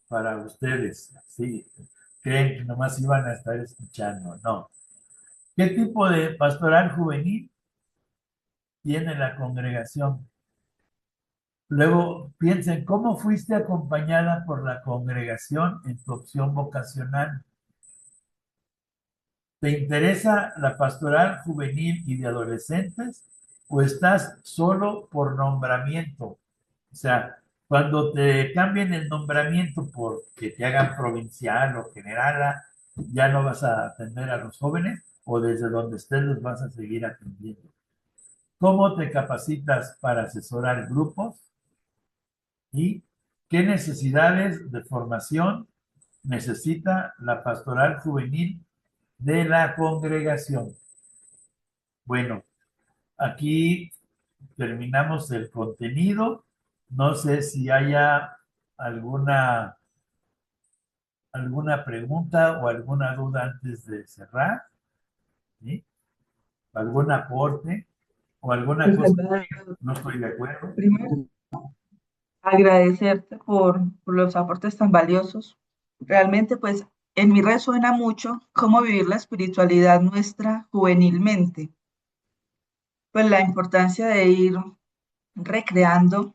Speaker 3: para ustedes. Sí, creen que nomás iban a estar escuchando. No. ¿Qué tipo de pastoral juvenil tiene la congregación? Luego piensen, ¿cómo fuiste acompañada por la congregación en tu opción vocacional? ¿Te interesa la pastoral juvenil y de adolescentes o estás solo por nombramiento? O sea, cuando te cambien el nombramiento porque te hagan provincial o generala, ya no vas a atender a los jóvenes o desde donde estés los vas a seguir atendiendo. ¿Cómo te capacitas para asesorar grupos? ¿Y qué necesidades de formación necesita la pastoral juvenil de la congregación? Bueno, aquí terminamos el contenido. No sé si haya alguna pregunta o alguna duda antes de cerrar, ¿sí? ¿Algún aporte o alguna cosa que no estoy de acuerdo?
Speaker 2: Primero, agradecerte por los aportes tan valiosos. Realmente, pues, en mí resuena mucho cómo vivir la espiritualidad nuestra juvenilmente. Pues la importancia de ir recreando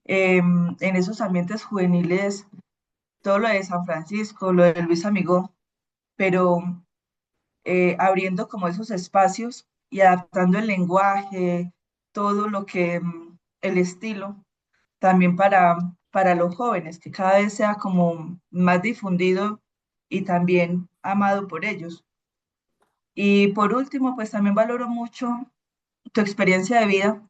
Speaker 2: en esos ambientes juveniles todo lo de San Francisco, lo de Luis Amigó, pero abriendo como esos espacios y adaptando el lenguaje, todo lo que, el estilo, también para los jóvenes, que cada vez sea como más difundido y también amado por ellos. Y por último, pues también valoro mucho tu experiencia de vida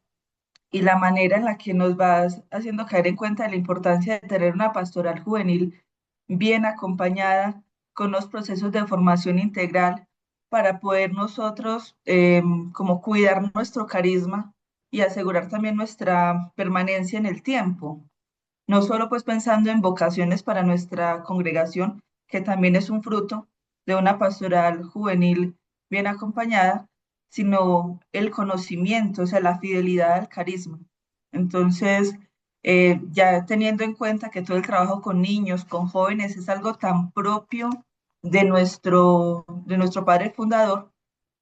Speaker 2: y la manera en la que nos vas haciendo caer en cuenta de la importancia de tener una pastoral juvenil bien acompañada con los procesos de formación integral para poder nosotros como cuidar nuestro carisma y asegurar también nuestra permanencia en el tiempo. No solo pues pensando en vocaciones para nuestra congregación, que también es un fruto de una pastoral juvenil bien acompañada, sino el conocimiento, o sea, la fidelidad al carisma. Entonces, ya teniendo en cuenta que todo el trabajo con niños, con jóvenes, es algo tan propio de nuestro padre fundador,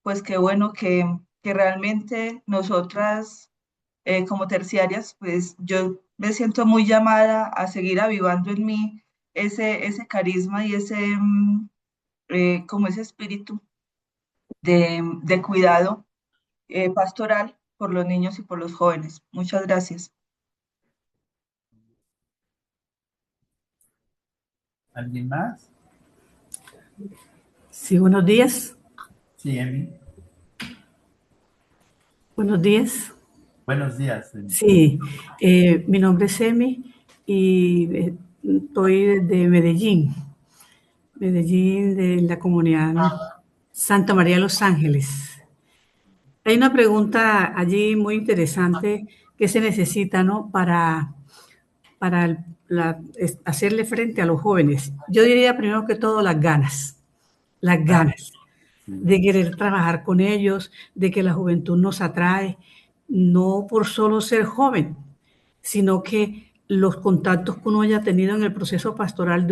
Speaker 2: pues qué bueno que realmente nosotras como terciarias, pues yo me siento muy llamada a seguir avivando en mí ese carisma y como ese espíritu de cuidado pastoral por los niños y por los jóvenes. Muchas gracias.
Speaker 3: ¿Alguien más?
Speaker 10: Sí, buenos días.
Speaker 3: Sí, Emi.
Speaker 10: Buenos días.
Speaker 3: Buenos días, Emi.
Speaker 10: Sí, mi nombre es Emi y estoy de Medellín, de la comunidad Santa María de los Ángeles. Hay una pregunta allí muy interesante que se necesita, ¿no?, para hacerle frente a los jóvenes. Yo diría primero que todo las ganas. las ganas
Speaker 3: Sí.
Speaker 10: de querer trabajar con ellos, de que la juventud nos atrae, no por solo ser joven, sino que los contactos que uno haya tenido en el proceso pastoral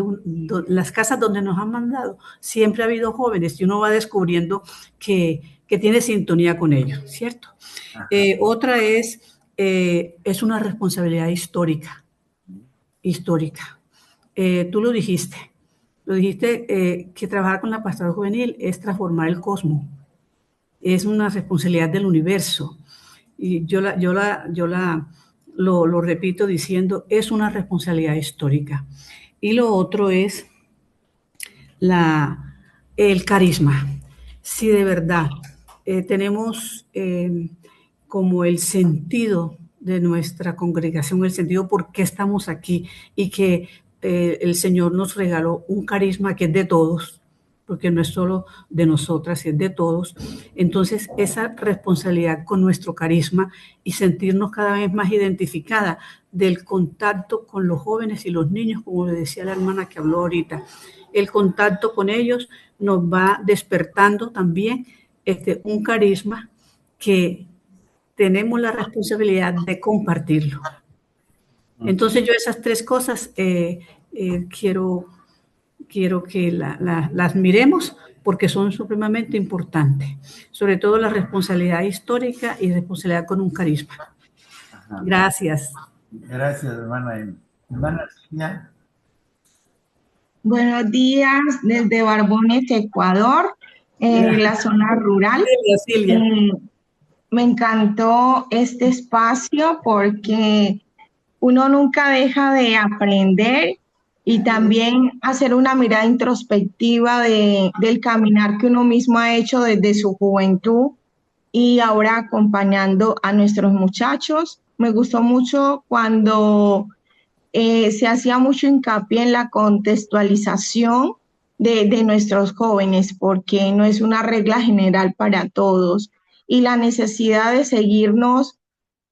Speaker 10: las casas donde nos han mandado, siempre ha habido jóvenes y uno va descubriendo que tiene sintonía con ellos, ¿cierto? Otra es una responsabilidad histórica. Tú lo dijiste que trabajar con la pastoral juvenil es transformar el cosmos, es una responsabilidad del universo. Y lo repito diciendo, es una responsabilidad histórica. Y lo otro es el carisma. Si de verdad tenemos como el sentido de nuestra congregación, el sentido por qué estamos aquí y que el Señor nos regaló un carisma que es de todos, porque no es solo de nosotras, es de todos. Entonces, esa responsabilidad con nuestro carisma y sentirnos cada vez más identificada del contacto con los jóvenes y los niños, como le decía la hermana que habló ahorita, el contacto con ellos nos va despertando también un carisma que tenemos la responsabilidad de compartirlo. Entonces yo esas tres cosas quiero que las miremos porque son supremamente importantes, sobre todo la responsabilidad histórica y responsabilidad con un carisma. Ajá. Gracias.
Speaker 3: Gracias, hermana. Hermana Silvia.
Speaker 11: Buenos días desde Barbones, Ecuador, la zona rural.
Speaker 10: Silvia.
Speaker 11: Me encantó este espacio porque uno nunca deja de aprender y también hacer una mirada introspectiva del caminar que uno mismo ha hecho desde su juventud y ahora acompañando a nuestros muchachos. Me gustó mucho cuando se hacía mucho hincapié en la contextualización de nuestros jóvenes, porque no es una regla general para todos, y la necesidad de seguirnos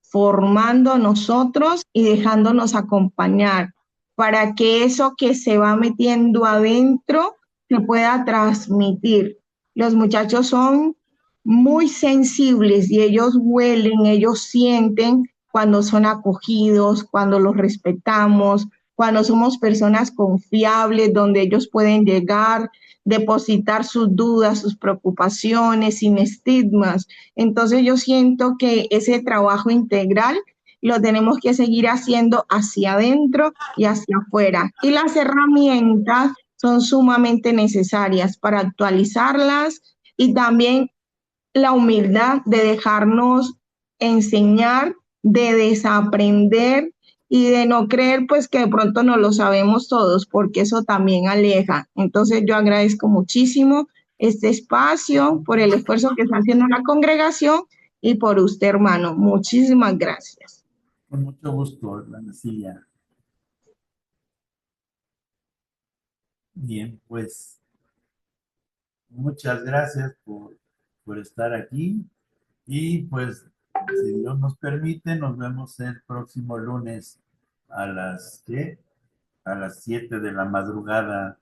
Speaker 11: formando nosotros y dejándonos acompañar para que eso que se va metiendo adentro se pueda transmitir. Los muchachos son muy sensibles y ellos huelen, ellos sienten cuando son acogidos, cuando los respetamos, cuando somos personas confiables, donde ellos pueden llegar, depositar sus dudas, sus preocupaciones sin estigmas. Entonces yo siento que ese trabajo integral lo tenemos que seguir haciendo hacia adentro y hacia afuera. Y las herramientas son sumamente necesarias para actualizarlas y también la humildad de dejarnos enseñar, de desaprender y de no creer pues que de pronto no lo sabemos todos, porque eso también aleja. Entonces yo agradezco muchísimo este espacio por el esfuerzo que está haciendo la congregación y por usted, hermano. Muchísimas gracias.
Speaker 3: Con mucho gusto, hermana Silvia. Bien, pues muchas gracias por estar aquí y pues si Dios nos permite nos vemos el próximo lunes a las 7 de la madrugada.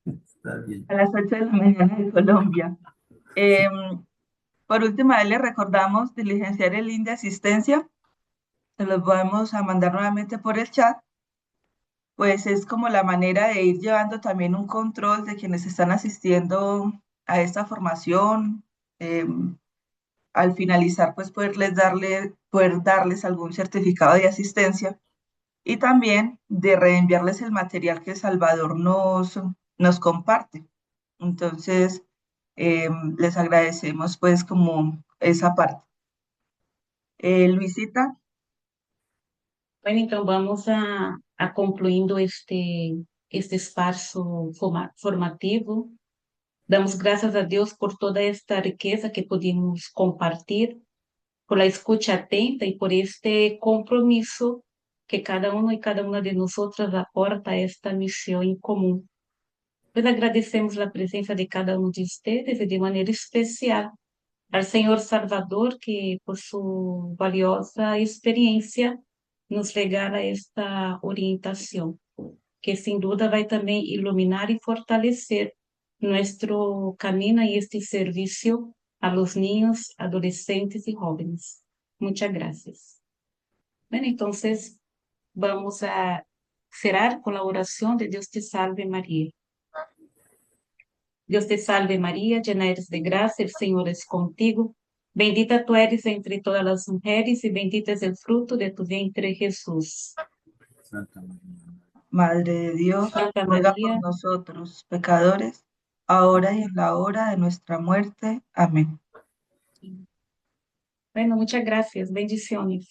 Speaker 3: Está bien.
Speaker 2: A las 8 de la mañana de Colombia. Por último, le recordamos diligenciar el link de asistencia. Se los vamos a mandar nuevamente por el chat. Pues es como la manera de ir llevando también un control de quienes están asistiendo a esta formación. Al finalizar, pues poder darles algún certificado de asistencia y también de reenviarles el material que Salvador nos comparte. Entonces, les agradecemos pues como esa parte. Luisita.
Speaker 1: Bueno, então vamos a concluindo este espaço formativo. Damos graças a Deus por toda esta riqueza que pudimos compartilhar, por la escucha atenta e por este compromisso que cada uno e cada uma de nosotras aporta a esta missão em comum. Pues agradecemos a presença de cada um de ustedes e de maneira especial ao Senhor Salvador, que por sua valiosa experiência nos regala esta orientação. que sin duda vai também iluminar e fortalecer nuestro camino y este servicio a los niños, adolescentes y jóvenes. Muchas gracias. Bueno, entonces vamos a cerrar con la oración de Dios te salve María. Dios te salve María, llena eres de gracia, el Señor es contigo. Bendita tú eres entre todas las mujeres y bendito es el fruto de tu vientre Jesús.
Speaker 3: Santa María.
Speaker 2: Madre de Dios,
Speaker 1: Santa
Speaker 2: ruega
Speaker 1: María,
Speaker 2: por nosotros, pecadores, ahora y en la hora de nuestra muerte. Amén.
Speaker 1: bueno, muchas gracias, bendiciones.